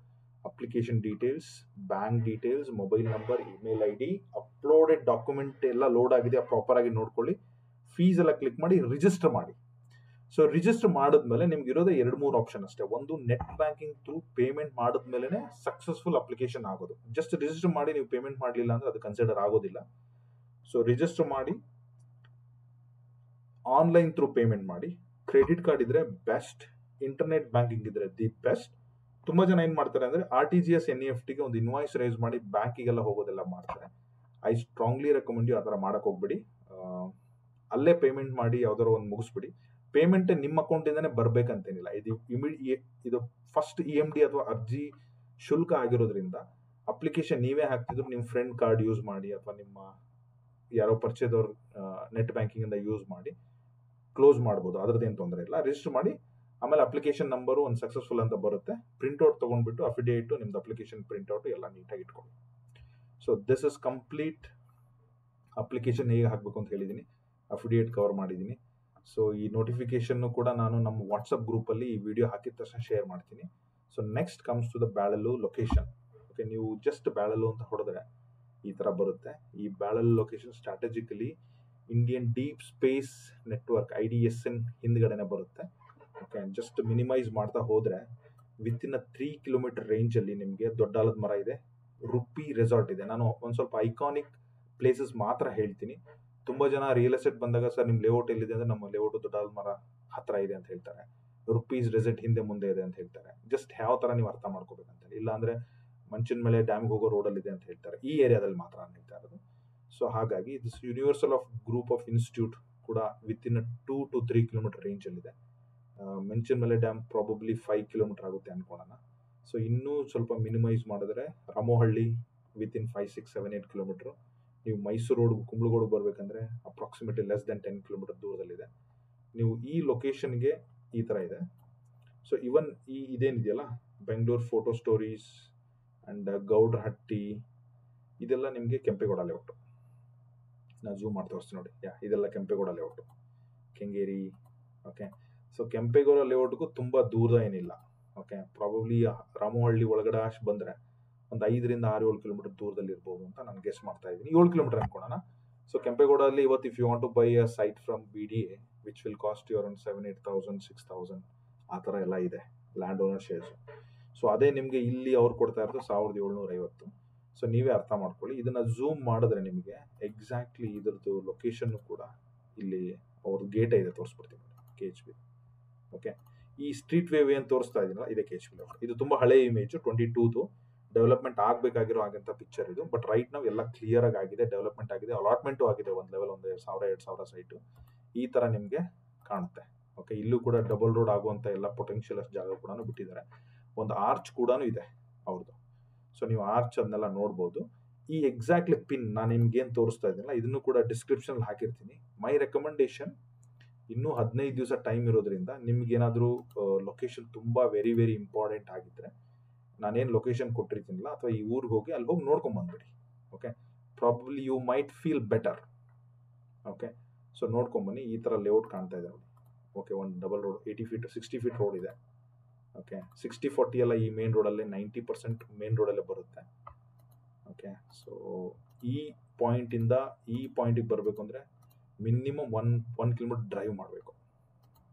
application details, bank details, mobile number, email ID, uploaded document ಎಲ್ಲ ಲೋಡ್ ಆಗಿದೆಯಾ ಪ್ರಾಪರ್ ಆಗಿ ನೋಡ್ಕೊಳ್ಳಿ. ಫೀಸ್ ಎಲ್ಲ ಕ್ಲಿಕ್ ಮಾಡಿ ರಿಜಿಸ್ಟರ್ ಮಾಡಿ. ಸೊ ರಿಜಿಸ್ಟರ್ ಮಾಡಿದ್ಮೇಲೆ ನಿಮ್ಗೆ ಇರೋದೇ 2-3 ಆಪ್ಷನ್ ಅಷ್ಟೇ. ಒಂದು, ನೆಟ್ ಬ್ಯಾಂಕಿಂಗ್ ಥ್ರೂ ಪೇಮೆಂಟ್ ಮಾಡಿದ್ಮೇಲೆ ಸಕ್ಸಸ್ಫುಲ್ ಅಪ್ಲಿಕೇಶನ್ ಆಗೋದು. ಜಸ್ಟ್ ರಿಜಿಸ್ಟರ್ ಮಾಡಿ ನೀವು ಪೇಮೆಂಟ್ ಮಾಡಲಿಲ್ಲ ಅಂದ್ರೆ ಅದು ಕನ್ಸಿಡರ್ ಆಗೋದಿಲ್ಲ. ಸೊ ರಿಜಿಸ್ಟರ್ ಮಾಡಿ, ಆನ್ಲೈನ್ ಥ್ರೂ ಪೇಮೆಂಟ್ ಮಾಡಿ. ಕ್ರೆಡಿಟ್ ಕಾರ್ಡ್ ಇದ್ರೆ ಬೆಸ್ಟ್, ಇಂಟರ್ನೆಟ್ ಬ್ಯಾಂಕಿಂಗ್ ಇದ್ರೆ ದಿ ಬೆಸ್ಟ್. ತುಂಬಾ ಜನ ಏನ್ ಮಾಡ್ತಾರೆ ಅಂದ್ರೆ RTGS NEFTಗೆ ಒಂದು ಇನ್ವಾಯ್ಸ್ ರೈಸ್ ಮಾಡಿ ಬ್ಯಾಂಕಿಗೆಲ್ಲ ಹೋಗೋದೆಲ್ಲ ಮಾಡ್ತಾರೆ. ಐ ಸ್ಟ್ರಾಂಗ್ಲಿ ರೆಕಮೆಂಡ್ ಯು ಆ ಥರ ಮಾಡಕ್ ಹೋಗ್ಬಿಡಿ. ಅಲ್ಲೇ ಪೇಮೆಂಟ್ ಮಾಡಿ ಯಾವ್ದಾರು ಒಂದು ಮುಗಿಸ್ಬಿಡಿ. ಪೇಮೆಂಟ್ ನಿಮ್ಮ ಅಕೌಂಟಿಂದಾನೆ ಬರ್ಬೇಕಂತೇನಿಲ್ಲ. ಇದು ಫಸ್ಟ್ EMD ಅಥವಾ ಅರ್ಜಿ ಶುಲ್ಕ ಆಗಿರೋದ್ರಿಂದ ಅಪ್ಲಿಕೇಶನ್ ನೀವೇ ಹಾಕ್ತಿದ್ರು ನಿಮ್ಮ ಫ್ರೆಂಡ್ ಕಾರ್ಡ್ ಯೂಸ್ ಮಾಡಿ ಅಥವಾ ನಿಮ್ಮ ಯಾರೋ ಪರಿಚಯದವ್ರು ನೆಟ್ ಬ್ಯಾಂಕಿಂಗ್ ಇಂದ ಯೂಸ್ ಮಾಡಿ ಕ್ಲೋಸ್ ಮಾಡ್ಬೋದು. ಅದ್ರದ್ದೇನು ತೊಂದರೆ ಇಲ್ಲ. ರಿಜಿಸ್ಟರ್ ಮಾಡಿ, ಆಮೇಲೆ ಅಪ್ಲಿಕೇಶನ್ ನಂಬರು ಒಂದು ಸಕ್ಸಸ್ಫುಲ್ ಅಂತ ಬರುತ್ತೆ. ಪ್ರಿಂಟ್ಔಟ್ ತೊಗೊಂಡ್ಬಿಟ್ಟು ಅಫಿಡೇಟು, ನಿಮ್ದು ಅಪ್ಲಿಕೇಶನ್ ಪ್ರಿಂಟ್ಔಟು ಎಲ್ಲ ನೀಟಾಗಿ ಇಟ್ಕೊಳ್ಳಿ. So this is complete application ಹೇಗೆ ಹಾಕಬೇಕು ಅಂತ ಹೇಳಿದ್ದೀನಿ. ಅಫಿಡಿಯೇಟ್ ಕವರ್ ಮಾಡಿದ್ದೀನಿ. ಸೊ ಈ ನೋಟಿಫಿಕೇಶನ್ನು ಕೂಡ ನಾನು ನಮ್ಮ ವಾಟ್ಸಪ್ ಗ್ರೂಪಲ್ಲಿ ಈ ವಿಡಿಯೋ ಹಾಕಿದ ತಕ್ಷಣ ಶೇರ್ ಮಾಡ್ತೀನಿ. So next comes to the Byalalu location. Okay, ನೀವು ಜಸ್ಟ್ ಬ್ಯಾಳಲು ಅಂತ ಹೊಡೆದ್ರೆ ಈ ಥರ ಬರುತ್ತೆ. ಈ Byalalu location strategically Indian deep space network IDSN ಹಿಂದ್ಗಡೆನೆ ಬರುತ್ತೆ. ಓಕೆ, ಜಸ್ಟ್ ಮಿನಿಮೈಸ್ ಮಾಡ್ತಾ ಹೋದರೆ ವಿತಿನ್ 3 ಕಿಲೋಮೀಟರ್ ರೇಂಜಲ್ಲಿ ನಿಮಗೆ ದೊಡ್ಡಾಲದ ಮರ ಇದೆ, ರುಪ್ಪಿ ರೆಸಾರ್ಟ್ ಇದೆ. ನಾನು ಒಂದು ಸ್ವಲ್ಪ ಐಕಾನಿಕ್ ಪ್ಲೇಸಸ್ ಮಾತ್ರ ಹೇಳ್ತೀನಿ. ತುಂಬ ಜನ ರಿಯಲ್ ಎಸ್ಟೇಟ್ ಬಂದಾಗ ಸರ್ ನಿಮ್ಮ ಲೇಔಟ್ ಎಲ್ಲಿದೆ ಅಂದರೆ ನಮ್ಮ ಲೇಔಟ್ ದೊಡ್ಡಾಲದ ಮರ ಹತ್ರ ಇದೆ ಅಂತ ಹೇಳ್ತಾರೆ, ರುಪ್ಪೀಸ್ ರೆಸಾರ್ಟ್ ಹಿಂದೆ ಮುಂದೆ ಇದೆ ಅಂತ ಹೇಳ್ತಾರೆ. ಜಸ್ಟ್ ಯಾವ ಥರ ನೀವು ಅರ್ಥ ಮಾಡ್ಕೋಬೇಕಂತ, ಇಲ್ಲ ಅಂದರೆ ಮಂಚಿನ ಮೇಲೆ ಡ್ಯಾಮ್ಗೆ ಹೋಗೋ ರೋಡಲ್ಲಿ ಇದೆ ಅಂತ ಹೇಳ್ತಾರೆ. ಈ ಏರಿಯಾದಲ್ಲಿ ಮಾತ್ರ ನಾನು ಹೇಳ್ತಾ ಇರೋದು. ಸೊ ಹಾಗಾಗಿ this universal of group of institute ಕೂಡ ವಿತಿನ್ 2 to 3 ಕಿಲೋಮೀಟರ್ ರೇಂಜಲ್ಲಿದೆ. ಮಂಚಿನ ಮೇಲೆ ಡ್ಯಾಮ್ ಪ್ರಾಬಬ್ಲಿ 5 ಕಿಲೋಮೀಟರ್ ಆಗುತ್ತೆ ಅನ್ಕೊಳ್ಳೋಣ. ಸೊ ಇನ್ನೂ ಸ್ವಲ್ಪ ಮಿನಿಮೈಸ್ ಮಾಡಿದ್ರೆ ರಾಮೋಹಳ್ಳಿ ವಿತಿನ್ 5, 6, 7, 8 ಕಿಲೋಮೀಟ್ರು. ನೀವು ಮೈಸೂರು ರೋಡ್ ಕುಂಬ್ಳಗೋಡು ಬರಬೇಕಂದ್ರೆ ಅಪ್ರಾಕ್ಸಿಮೇಟ್ಲಿ ಲೆಸ್ ದೆನ್ 10 ಕಿಲೋಮೀಟರ್ ದೂರದಲ್ಲಿದೆ. ನೀವು ಈ ಲೊಕೇಶನ್ಗೆ ಈ ಥರ ಇದೆ. ಸೊ ಇವನ್ ಇದೇನಿದೆಯಲ್ಲ Bengaluru photo stories and Gowdrahatti, ಇದೆಲ್ಲ ನಿಮಗೆ ಕೆಂಪೇಗೌಡ ಲೇಔಟು. ನಾನು ಝೂಮ್ ಮಾಡಿ ತೋರಿಸ್ತೀನಿ ನೋಡಿ. ಇದೆಲ್ಲ Kempegowda layout, Kengeri. Okay, so Kempegowda ಲೇಔಟ್ಗೂ ತುಂಬ ದೂರ ಏನಿಲ್ಲ. ಓಕೆ, ಪ್ರಾಬಬ್ಲಿ ರಾಮೋಹಳ್ಳಿ ಒಳಗಡೆ ಬಂದರೆ ಒಂದು 5 ರಿಂದ 6, 7 ಕಿಲೋಮೀಟರ್ ದೂರದಲ್ಲಿ ಇರ್ಬೋದು ಅಂತ ನಾನು ಗೆಸ್ ಮಾಡ್ತಾ ಇದ್ದೀನಿ. 7 ಕಿಲೋಮೀಟರ್ ಅನ್ಕೊಳ್ಳೋಣ. ಸೊ ಕೆಂಪೇಗೌಡಲ್ಲಿ ಇವತ್ತು if you want to buy a site from BDA which will cost you around 7,000, 8,000, 6,000 ಆ ಥರ ಎಲ್ಲ ಇದೆ ಲ್ಯಾಂಡ್ ಓನರ್ ಶೇರ್ಸು. ಸೊ ಅದೇ ನಿಮಗೆ ಇಲ್ಲಿ ಅವ್ರು ಕೊಡ್ತಾ ಇರೋದು 1,750. ಸೊ ನೀವೇ ಅರ್ಥ ಮಾಡ್ಕೊಳ್ಳಿ. ಇದನ್ನು ಝೂಮ್ ಮಾಡಿದ್ರೆ ನಿಮಗೆ ಎಕ್ಸಾಕ್ಟ್ಲಿ ಇದ್ರದ್ದು ಲೊಕೇಶನ್ನು ಕೂಡ ಇಲ್ಲಿ ಅವ್ರದ್ದು ಗೇಟೇ ಇದೆ, ತೋರಿಸ್ಬಿಡ್ತೀನಿ KHP. ಓಕೆ, ಈ ಸ್ಟ್ರೀಟ್ ವೇವ್ ಏನು ತೋರಿಸ್ತಾ ಇದೀನಲ್ಲ ಇದೇ KHP ಲೇಔಟ್. ಇದು ತುಂಬ ಹಳೆ ಇಮೇಜು, 22ದು ಡೆವಲಪ್ಮೆಂಟ್ ಆಗಬೇಕಾಗಿರೋ ಹಾಗಂತ ಪಿಕ್ಚರ್ ಇದು. ಬಟ್ ರೈಟ್ ನಾವು ಎಲ್ಲ ಕ್ಲಿಯರ್ ಆಗಿದೆ, ಡೆವಲಪ್ಮೆಂಟ್ ಆಗಿದೆ, ಅಲಾಟ್ಮೆಂಟು ಆಗಿದೆ. ಒಂದು ಲೆವೆಲ್ 1,000, 2,000 ಸೈಟು ಈ ಥರ ನಿಮಗೆ ಕಾಣುತ್ತೆ. ಓಕೆ, ಇಲ್ಲೂ ಕೂಡ ಡಬಲ್ ರೋಡ್ ಆಗುವಂಥ ಎಲ್ಲ ಪೊಟೆನ್ಷಿಯಲ್ ಜಾಗ ಕೂಡ ಬಿಟ್ಟಿದ್ದಾರೆ. ಒಂದು ಆರ್ಚ್ ಕೂಡ ಇದೆ ಅವ್ರದ್ದು. ಸೊ ನೀವು ಆರ್ಚ್ ಅದನ್ನೆಲ್ಲ ನೋಡ್ಬೋದು. ಈ ಎಕ್ಸಾಕ್ಟ್ಲಿ ಪಿನ್ ನಾನು ನಿಮ್ಗೇನು ತೋರಿಸ್ತಾ ಇದ್ದೀನಲ್ಲ ಇದನ್ನು ಕೂಡ ಡಿಸ್ಕ್ರಿಪ್ಷನಲ್ಲಿ ಹಾಕಿರ್ತೀನಿ. ಮೈ ರೆಕಮೆಂಡೇಶನ್, ಇನ್ನೂ 15 ದಿವಸ ಟೈಮ್ ಇರೋದ್ರಿಂದ ನಿಮ್ಗೇನಾದರೂ ಲೊಕೇಶನ್ ತುಂಬ ವೆರಿ ವೆರಿ ಇಂಪಾರ್ಟೆಂಟ್ ಆಗಿದ್ದರೆ ನಾನೇನು ಲೊಕೇಶನ್ ಕೊಟ್ಟಿರ್ತೀನಿಲ್ಲ ಅಥವಾ ಈ ಊರಿಗೆ ಹೋಗಿ ಅಲ್ಲಿ ಹೋಗಿ ನೋಡ್ಕೊಂಬಂದ್ಬಿಡಿ. Okay, probably you might feel better. Okay, so ನೋಡ್ಕೊಂಬನ್ನಿ. ಈ ಥರ ಲೇಔಟ್ ಕಾಣ್ತಾ ಇದೆ ನೋಡಿ. ಓಕೆ, ಒಂದು double road 80 feet 60 feet road ಇದೆ. ಓಕೆ, 60-40 ಎಲ್ಲ ಈ ಮೇನ್ ರೋಡಲ್ಲೇ 90% ಮೇನ್ ರೋಡಲ್ಲೇ ಬರುತ್ತೆ. ಓಕೆ, ಸೊ ಈ ಪಾಯಿಂಟಿಂದ ಈ ಪಾಯಿಂಟಿಗೆ ಬರಬೇಕು ಅಂದರೆ ಮಿನಿಮಮ್ 1 ಕಿಲೋಮೀಟರ್ ಡ್ರೈವ್ ಮಾಡಬೇಕು.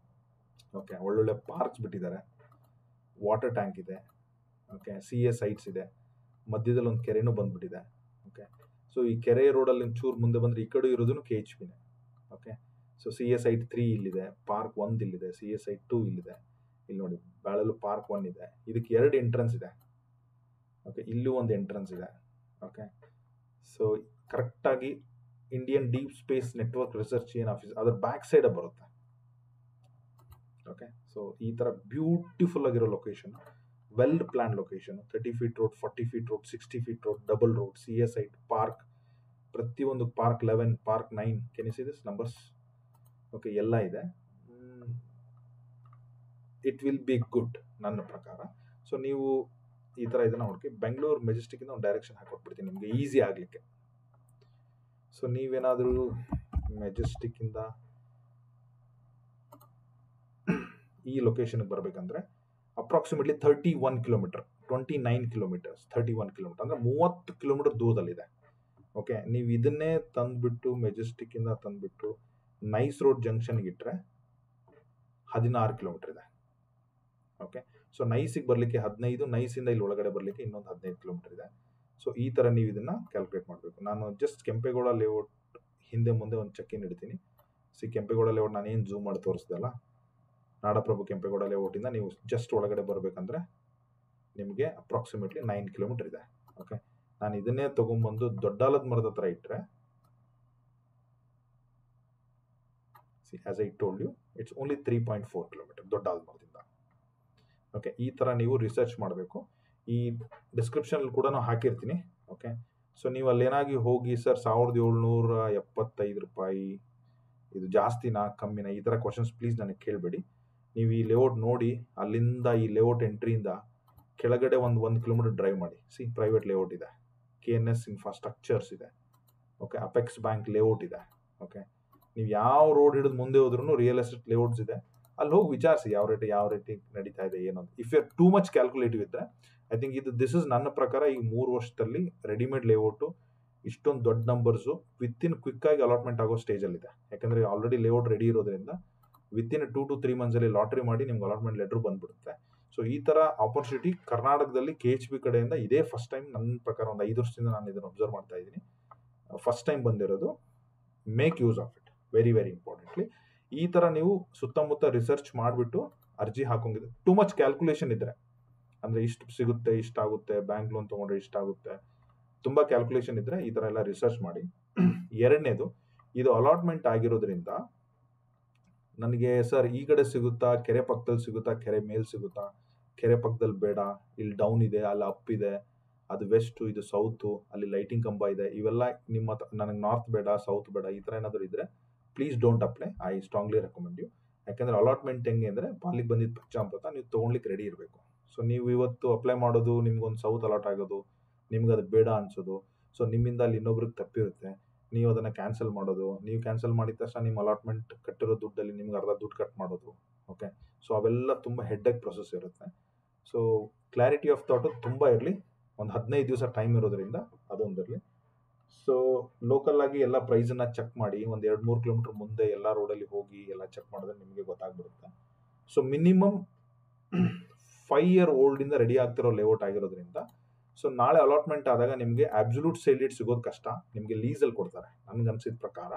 ಓಕೆ, ಒಳ್ಳೊಳ್ಳೆ ಪಾರ್ಕ್ಸ್ ಬಿಟ್ಟಿದ್ದಾರೆ, ವಾಟರ್ ಟ್ಯಾಂಕ್ ಇದೆ. ಓಕೆ, CA ಸೈಟ್ಸ್ ಇದೆ, ಮಧ್ಯದಲ್ಲಿ ಒಂದು ಕೆರೆನೂ ಬಂದ್ಬಿಟ್ಟಿದೆ. ಓಕೆ, ಸೊ ಈ ಕೆರೆ ರೋಡಲ್ಲಿ ಒಂಚೂರು ಮುಂದೆ ಬಂದರೆ ಈ ಕಡೆ ಇರೋದು KHPನೇ. ಓಕೆ, ಸೊ CA ಸೈಟ್ 3 ಇಲ್ಲಿದೆ, ಪಾರ್ಕ್ 1 ಇಲ್ಲಿದೆ, CA ಸೈಟ್ 2 ಇಲ್ಲಿದೆ. ಇಲ್ಲಿ ನೋಡಿ ಬ್ಯಾಳಲು ಪಾರ್ಕ್ 1 ಇದೆ. ಇದಕ್ಕೆ 2 ಎಂಟ್ರೆನ್ಸ್ ಇದೆ. ಓಕೆ, ಇಲ್ಲೂ ಒಂದು ಎಂಟ್ರೆನ್ಸ್ ಇದೆ. ಓಕೆ, ಸೊ ಕರೆಕ್ಟಾಗಿ Indian deep space network research ಏನು ಆಫೀಸ್ ಅದ್ರ ಬ್ಯಾಕ್ ಸೈಡ್ ಬರುತ್ತೆ. ಓಕೆ, ಸೊ ಈ ಥರ ಬ್ಯೂಟಿಫುಲ್ ಆಗಿರೋ location, well plan location. 30 feet road, 40 feet road, 60 feet road, double road, CA site, park, ಪ್ರತಿಯೊಂದು park 11, park 9, can you see this numbers? Okay, ಎಲ್ಲ ಇದೆ. It will be good ನನ್ನ ಪ್ರಕಾರ. So ನೀವು ಈ ಥರ ಇದನ್ನು ನೋಡ್ಕೊ. ಬೆಂಗಳೂರು ಮೆಜೆಸ್ಟಿಕ್ಕಿಂದ ಒಂದು ಡೈರೆಕ್ಷನ್ ಹಾಕೊಟ್ಬಿಡ್ತೀನಿ ನಿಮಗೆ ಈಸಿ ಆಗಲಿಕ್ಕೆ. ಸೊ ನೀವೇನಾದರೂ ಮೆಜೆಸ್ಟಿಕ್ಕಿಂದ ಈ ಲೊಕೇಶನ್ಗೆ ಬರಬೇಕಂದ್ರೆ ಅಪ್ರಾಕ್ಸಿಮೇಟ್ಲಿ 31 ಕಿಲೋಮೀಟರ್, 29 ಕಿಲೋಮೀಟರ್ಸ್, 31 ಕಿಲೋಮೀಟರ್ ಅಂದರೆ 30 ಕಿಲೋಮೀಟರ್ ದೂರದಲ್ಲಿದೆ. ಓಕೆ, ನೀವು ಇದನ್ನೇ ತಂದುಬಿಟ್ಟು ಮೆಜೆಸ್ಟಿಕ್ಕಿಂದ ತಂದುಬಿಟ್ಟು ನೈಸ್ ರೋಡ್ ಜಂಕ್ಷನ್ಗೆ ಇಟ್ಟರೆ 16 ಕಿಲೋಮೀಟರ್ ಇದೆ. ಓಕೆ, ಸೊ ನೈಸಿಗೆ ಬರಲಿಕ್ಕೆ 15, ನೈಸಿಂದ ಇಲ್ಲಿ ಒಳಗಡೆ ಬರಲಿಕ್ಕೆ ಇನ್ನೊಂದು 15 ಕಿಲೋಮೀಟರ್ ಇದೆ. ಸೊ ಈ ಥರ ನೀವು ಇದನ್ನು ಕ್ಯಾಲ್ಕುಲೇಟ್ ಮಾಡಬೇಕು. ನಾನು ಜಸ್ಟ್ ಕೆಂಪೇಗೌಡ ಲೇಔಟ್ ಹಿಂದೆ ಮುಂದೆ ಒಂದು ಚೆಕ್-ಇನ್ ಇಡ್ತೀನಿ. ಕೆಂಪೇಗೌಡ ಲೇಔಟ್ ನಾನೇನು ಝೂಮ್ ಮಾಡಿ ತೋರಿಸ್ದಲ್ಲ, ನಾಡಪ್ರಭು ಕೆಂಪೇಗೌಡ ಲೇಔಟಿಂದ ನೀವು ಜಸ್ಟ್ ಒಳಗಡೆ ಬರಬೇಕಂದ್ರೆ ನಿಮಗೆ ಅಪ್ರಾಕ್ಸಿಮೇಟ್ಲಿ 9 ಕಿಲೋಮೀಟರ್ ಇದೆ. ಓಕೆ, ನಾನು ಇದನ್ನೇ ತೊಗೊಂಬಂದು ದೊಡ್ಡಾಲದ ಮರದ ಹತ್ರ ಇಟ್ಟರೆ, as I told you it's only 3.4 kilometre ದೊಡ್ಡಾಲದ ಮರದಿಂದ. ಓಕೆ, ಈ ಥರ ನೀವು ರಿಸರ್ಚ್ ಮಾಡಬೇಕು. ಈ ಡಿಸ್ಕ್ರಿಪ್ಷನಲ್ಲಿ ಕೂಡ ಹಾಕಿರ್ತೀನಿ. ಓಕೆ, ಸೊ ನೀವು ಅಲ್ಲೇನಾಗಿ ಹೋಗಿ ಸರ್ 1,775 ರೂಪಾಯಿ ಇದು ಜಾಸ್ತಿನಾ ಕಮ್ಮಿನಾ ಈ ಥರ ಕ್ವಶನ್ಸ್ ಪ್ಲೀಸ್ ನನಗೆ ಕೇಳಬೇಡಿ. ನೀವು ಈ ಲೇಔಟ್ ನೋಡಿ, ಅಲ್ಲಿಂದ ಈ ಲೇಔಟ್ ಎಂಟ್ರಿಯಿಂದ ಕೆಳಗಡೆ 1 ಕಿಲೋಮೀಟರ್ ಡ್ರೈವ್ ಮಾಡಿ. ಪ್ರೈವೇಟ್ ಲೇಔಟ್ ಇದೆ, KNS ಇನ್ಫ್ರಾಸ್ಟ್ರಕ್ಚರ್ಸ್ ಇದೆ. ಓಕೆ, ಅಪೆಕ್ಸ್ ಬ್ಯಾಂಕ್ ಲೇಔಟ್ ಇದೆ. ಓಕೆ, ನೀವು ಯಾವ ರೋಡ್ ಹಿಡಿದು ಮುಂದೆ ಹೋದ್ರೂ ರಿಯಲ್ ಎಸ್ಟೇಟ್ ಲೇಔಟ್ಸ್ ಇದೆ, ಅಲ್ಲಿ ಹೋಗಿ ವಿಚಾರಿಸಿ ಯಾವ ರೇಟ್ ನಡೀತಾ ಇದೆ ಏನೋ. If you too much calculative ಇದ್ರೆ ಐ ಥಿಂಕ್ ದಿಸ್ ಇಸ್ ನನ್ನ ಪ್ರಕಾರ ಈ 3 ವರ್ಷದಲ್ಲಿ ರೆಡಿಮೇಡ್ ಲೇಔಟು ಇಷ್ಟೊಂದು ದೊಡ್ಡ ನಂಬರ್ಸು ವಿತಿನ್ ಕ್ವಿಕ್ ಆಗಿ ಅಲಾಟ್ಮೆಂಟ್ ಆಗೋ ಸ್ಟೇಜಲ್ಲಿ ಇದೆ. ಯಾಕಂದ್ರೆ ಆಲ್ರೆಡಿ ಲೇಔಟ್ ರೆಡಿ ಇರೋದ್ರಿಂದ ವಿತಿನ್ 2 to 3 ಮಂತ್ಸ್ ಅಲ್ಲಿ ಲಾಟ್ರಿ ಮಾಡಿ ನಿಮ್ಗೆ ಅಲಾಟ್ಮೆಂಟ್ ಲೆಟರ್ ಬಂದ್ಬಿಡುತ್ತೆ. ಸೊ ಈ ತರ ಆಪರ್ಚುನಿಟಿ ಕರ್ನಾಟಕದಲ್ಲಿ KHB ಕಡೆಯಿಂದ ಇದೇ ಫಸ್ಟ್ ಟೈಮ್, ನನ್ನ ಪ್ರಕಾರ ಒಂದು 5 ವರ್ಷದಿಂದ ನಾನು ಇದನ್ನು ಅಬ್ಸರ್ವ್ ಮಾಡ್ತಾ ಇದ್ದೀನಿ, ಫಸ್ಟ್ ಟೈಮ್ ಬಂದಿರೋದು. Make use of it, very very importantly. ಈ ತರ ನೀವು ಸುತ್ತಮುತ್ತ ರಿಸರ್ಚ್ ಮಾಡಿಬಿಟ್ಟು ಅರ್ಜಿ ಹಾಕೋಂಗಿದೆ. ಟೂ ಮಚ್ ಕ್ಯಾಲ್ಕುಲೇಷನ್ ಇದ್ರೆ, ಅಂದ್ರೆ ಇಷ್ಟು ಸಿಗುತ್ತೆ, ಇಷ್ಟಾಗುತ್ತೆ, ಬ್ಯಾಂಕ್ ಲೋನ್ ತಗೊಂಡ್ರೆ ಇಷ್ಟಾಗುತ್ತೆ, ತುಂಬಾ ಕ್ಯಾಲ್ಕುಲೇಷನ್ ಇದ್ರೆ ಈ ತರ ಎಲ್ಲ ರಿಸರ್ಚ್ ಮಾಡಿ. ಎರಡನೇದು, ಇದು ಅಲಾಟ್ಮೆಂಟ್ ಆಗಿರೋದ್ರಿಂದ ನನಗೆ ಸರ್ ಈ ಕಡೆ ಸಿಗುತ್ತಾ, ಕೆರೆ ಪಕ್ಕದಲ್ಲಿ ಸಿಗುತ್ತಾ, ಕೆರೆ ಮೇಲ್ ಸಿಗುತ್ತಾ, ಕೆರೆ ಪಕ್ಕದಲ್ಲಿ ಬೇಡ, ಇಲ್ಲಿ ಡೌನ್ ಇದೆ, ಅಲ್ಲಿ ಅಪ್ ಇದೆ, ಅದು ವೆಸ್ಟ್, ಇದು ಸೌತ್, ಅಲ್ಲಿ ಲೈಟಿಂಗ್ ಕಂಬ ಇದೆ, ಇವೆಲ್ಲ ನಿಮ್ಮ ನನಗೆ ನಾರ್ತ್ ಬೇಡ, ಸೌತ್ ಬೇಡ, ಈ ತರ ಏನಾದ್ರು ಇದ್ರೆ please don't apply. I strongly recommend you. ಯಾಕಂದ್ರೆ ಅಲಾಟ್ಮೆಂಟ್ ಹೆಂಗೆ ಅಂದ್ರೆ ಪಾಲಿಗೆ ಬಂದಿದ್ದು ಪಂಚಾಮೃತ, ನೀವು ತೊಗೊಳ್ಲಿಕ್ಕೆ ರೆಡಿ ಇರಬೇಕು. ಸೊ ನೀವು ಇವತ್ತು ಅಪ್ಲೈ ಮಾಡೋದು, ನಿಮ್ಗೊಂದು ಸೌತ್ ಅಲಾಟ್ ಆಗೋದು, ನಿಮ್ಗೆ ಅದು ಬೇಡ ಅನ್ಸೋದು, ಸೊ ನಿಮ್ಮಿಂದ ಅಲ್ಲಿ ಇನ್ನೊಬ್ರಿಗೆ ತಪ್ಪಿರುತ್ತೆ, ನೀವು ಅದನ್ನ ಕ್ಯಾನ್ಸಲ್ ಮಾಡೋದು, ನೀವು ಕ್ಯಾನ್ಸಲ್ ಮಾಡಿದ ತಕ್ಷಣ ನಿಮ್ಮ ಅಲಾಟ್ಮೆಂಟ್ ಕಟ್ಟಿರೋ ದುಡ್ಡಲ್ಲಿ ನಿಮ್ಗೆ ಅರ್ಧ ದುಡ್ಡು ಕಟ್ ಮಾಡೋದು. ಓಕೆ, ಸೊ ಅವೆಲ್ಲ ತುಂಬ ಹೆಡ್ಡೇಕ್ ಪ್ರೊಸೆಸ್ ಇರುತ್ತೆ. ಸೊ ಕ್ಲಾರಿಟಿ ಆಫ್ ಥಾಟು ತುಂಬ ಇರಲಿ. ಒಂದು 15 ದಿವಸ ಟೈಮ್ ಇರೋದ್ರಿಂದ ಅದೊಂದಿರಲಿ. ಸೊ ಲೋಕಲ್ ಆಗಿ ಎಲ್ಲ ಪ್ರೈಸನ್ನ ಚೆಕ್ ಮಾಡಿ, ಒಂದು 2-3 ಕಿಲೋಮೀಟರ್ ಮುಂದೆ ಎಲ್ಲ ರೋಡಲ್ಲಿ ಹೋಗಿ ಎಲ್ಲ ಚೆಕ್ ಮಾಡಿದ್ರೆ ನಿಮಗೆ ಗೊತ್ತಾಗ್ಬಿಡುತ್ತೆ. ಸೊ ಮಿನಿಮಮ್ 5 ಇಯರ್ ಓಲ್ಡಿಂದ ರೆಡಿ ಆಗ್ತಿರೋ ಲೇಔಟ್ ಆಗಿರೋದ್ರಿಂದ, ಸೊ ನಾಳೆ ಅಲಾಟ್ಮೆಂಟ್ ಆದಾಗ ನಿಮಗೆ ಅಬ್ಸಲ್ಯೂಟ್ ಸೇಲ್ ಡೀಡ್ ಸಿಗೋದು ಕಷ್ಟ, ನಿಮಗೆ ಲೀಸಲ್ಲಿ ಕೊಡ್ತಾರೆ ನನ್ಗೆ ಅನ್ಸಿದ ಪ್ರಕಾರ.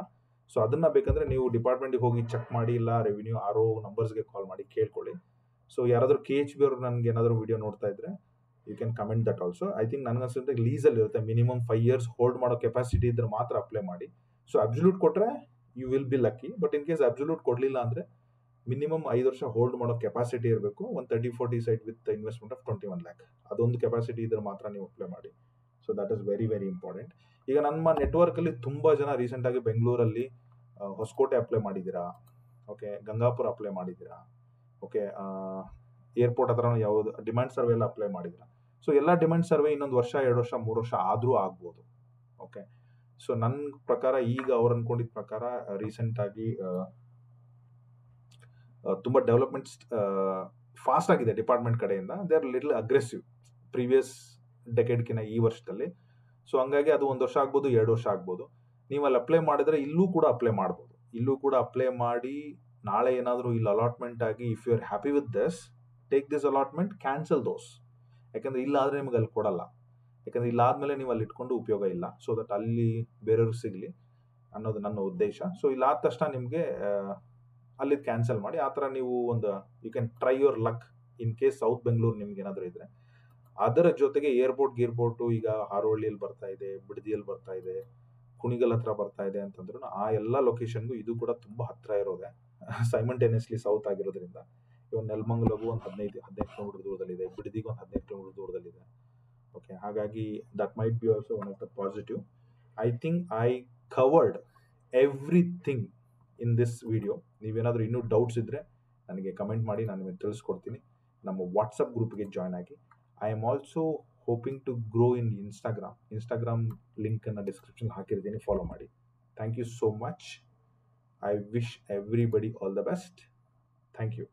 ಸೊ ಅದನ್ನ ಬೇಕಂದ್ರೆ ನೀವು ಡಿಪಾರ್ಟ್ಮೆಂಟ್ಗೆ ಹೋಗಿ ಚೆಕ್ ಮಾಡಿ, ಇಲ್ಲ ರೆವಿನ್ಯೂ RO ನಂಬರ್ಸ್ಗೆ ಕಾಲ್ ಮಾಡಿ ಕೇಳ್ಕೊಳ್ಳಿ. ಸೊ ಯಾರಾದರೂ KHB ಅವರು ನನಗೆ ಏನಾದರೂ ವಿಡಿಯೋ ನೋಡ್ತಾ ಇದ್ರೆ you can comment that also. I think ನನಗೆ ಅನ್ಸುತ್ತೆ ಲೀಸಲ್ಲಿ ಇರುತ್ತೆ, ಮಿನಿಮಮ್ 5 ಇಯರ್ಸ್ ಹೋಲ್ಡ್ ಮಾಡೋ ಕೆಪಾಸಿಟಿ ಇದ್ರೆ ಮಾತ್ರ ಅಪ್ಲೈ ಮಾಡಿ. ಸೊ ಅಬ್ಸಲ್ಯೂಟ್ ಕೊಟ್ಟರೆ you will be lucky, but in case absolute ಕೊಡಲಿಲ್ಲ ಅಂದರೆ ಮಿನಿಮಮ್ 5 ವರ್ಷ ಹೋಲ್ಡ್ ಮಾಡೋ ಕೆಪಾಸಿಟಿ ಇರಬೇಕು. ಒಂದು 30-40 site with investment of 21 lakh, ಅದೊಂದು ಕೆಪಾಸಿಟಿ ಇದ್ರೆ ಮಾತ್ರ ನೀವು ಅಪ್ಲೈ ಮಾಡಿ. So that is very very important. ಈಗ ನಮ್ಮ ನೆಟ್ವರ್ಕಲ್ಲಿ ತುಂಬ ಜನ ರೀಸೆಂಟಾಗಿ ಬೆಂಗಳೂರಲ್ಲಿ ಹೊಸಕೋಟೆ ಅಪ್ಲೈ ಮಾಡಿದ್ದೀರಾ, ಓಕೆ, ಗಂಗಾಪುರ ಅಪ್ಲೈ ಮಾಡಿದ್ದೀರಾ, ಓಕೆ, ಏರ್ಪೋರ್ಟ್ ಹತ್ರ ಯಾವುದು ಡಿಮ್ಯಾಂಡ್ ಸರ್ವೆ ಎಲ್ಲ ಅಪ್ಲೈ ಮಾಡಿದ್ದೀರಾ. ಸೊ ಎಲ್ಲ ಡಿಮ್ಯಾಂಡ್ ಸರ್ವೆ ಇನ್ನೊಂದು ವರ್ಷ, 2 ವರ್ಷ, 3 ವರ್ಷ ಆದರೂ ಆಗ್ಬೋದು. ಓಕೆ, ಸೊ ನನ್ನ ಪ್ರಕಾರ ಈಗ ಅವ್ರು ಅನ್ಕೊಂಡಿದ್ದ ಪ್ರಕಾರ ರೀಸೆಂಟಾಗಿ ತುಂಬ ಡೆವಲಪ್ಮೆಂಟ್ಸ್ ಫಾಸ್ಟ್ ಆಗಿದೆ ಡಿಪಾರ್ಟ್ಮೆಂಟ್ ಕಡೆಯಿಂದ. They are little aggressive previous ಡೆಕೆಡ್ಕಿನ ಈ ವರ್ಷದಲ್ಲಿ. ಸೊ ಹಂಗಾಗಿ ಅದು 1 ವರ್ಷ ಆಗ್ಬೋದು, 2 ವರ್ಷ ಆಗ್ಬೋದು. ನೀವು ಅಲ್ಲಿ ಅಪ್ಲೈ ಮಾಡಿದ್ರೆ ಇಲ್ಲೂ ಕೂಡ ಅಪ್ಲೈ ಮಾಡ್ಬೋದು. ಇಲ್ಲೂ ಕೂಡ ಅಪ್ಲೈ ಮಾಡಿ ನಾಳೆ ಏನಾದರೂ ಇಲ್ಲಿ ಅಲಾಟ್ಮೆಂಟ್ ಆಗಿ, if you are happy with this, take this allotment, cancel those. ಯಾಕಂದ್ರೆ ಇಲ್ಲ ಆದರೆ ನಿಮ್ಗೆ ಅಲ್ಲಿ ಕೊಡಲ್ಲ. ಯಾಕಂದ್ರೆ ಇಲ್ಲಾದ್ಮೇಲೆ ನೀವು ಅಲ್ಲಿ ಇಟ್ಕೊಂಡು ಉಪಯೋಗ ಇಲ್ಲ. ಸೊ ದಟ್ ಅಲ್ಲಿ ಬೇರೆಯವ್ರಿಗೆ ಸಿಗಲಿ ಅನ್ನೋದು ನನ್ನ ಉದ್ದೇಶ. ಸೊ ಇಲ್ಲಾದ ತಕ್ಷಣ ನಿಮಗೆ ಅಲ್ಲಿ ಕ್ಯಾನ್ಸಲ್ ಮಾಡಿ. ಆ ಥರ ನೀವು ಒಂದು you can try your luck in case south Bengaluru ನಿಮ್ಗೆ ಏನಾದರೂ ಇದ್ರೆ. ಅದರ ಜೊತೆಗೆ ಗೀರ್ಪೋರ್ಟು ಈಗ ಹಾರೋಹಳ್ಳಿಯಲ್ಲಿ ಬರ್ತಾ ಇದೆ, ಬಿಡದಿಯಲ್ಲಿ ಬರ್ತಾ ಇದೆ, ಕುಣಿಗಲ್ ಹತ್ರ ಬರ್ತಾ ಇದೆ ಅಂತಂದ್ರು ಆ ಎಲ್ಲ ಲೊಕೇಶನ್ಗೂ ಇದು ಕೂಡ ತುಂಬ ಹತ್ರ ಇರೋದೆ, ಸೈಮಲ್ಟೇನಿಯಸ್ಲಿ ಸೌತ್ ಆಗಿರೋದ್ರಿಂದ. ಇವನ್ ನೆಲಮಂಗಲಗೂ ಒಂದು 15 ಕಿಲೋಮೀಟರ್ ದೂರದಲ್ಲಿದೆ, ಬಿಡದಿಗೆ ಒಂದು 15 ಕಿಲೋಮೀಟರ್ ದೂರದಲ್ಲಿದೆ. ಓಕೆ, ಹಾಗಾಗಿ that might be also one of the positive. I think I covered everything in this video. ನೀವೇನಾದರೂ ಇನ್ನೂ ಡೌಟ್ಸ್ ಇದ್ದರೆ ನನಗೆ ಕಮೆಂಟ್ ಮಾಡಿ, ನಾನು ನಿಮಗೆ ತಿಳಿಸ್ಕೊಡ್ತೀನಿ. ನಮ್ಮ ವಾಟ್ಸಪ್ ಗ್ರೂಪ್ಗೆ ಜಾಯ್ನ್ ಆಗಿ. I am also hoping to grow in Instagram ಲಿಂಕನ್ನು ಡಿಸ್ಕ್ರಿಪ್ಷನ್ ಹಾಕಿರ್ತೀನಿ, ಫಾಲೋ ಮಾಡಿ. Thank you so much. I wish everybody all the best. Thank you.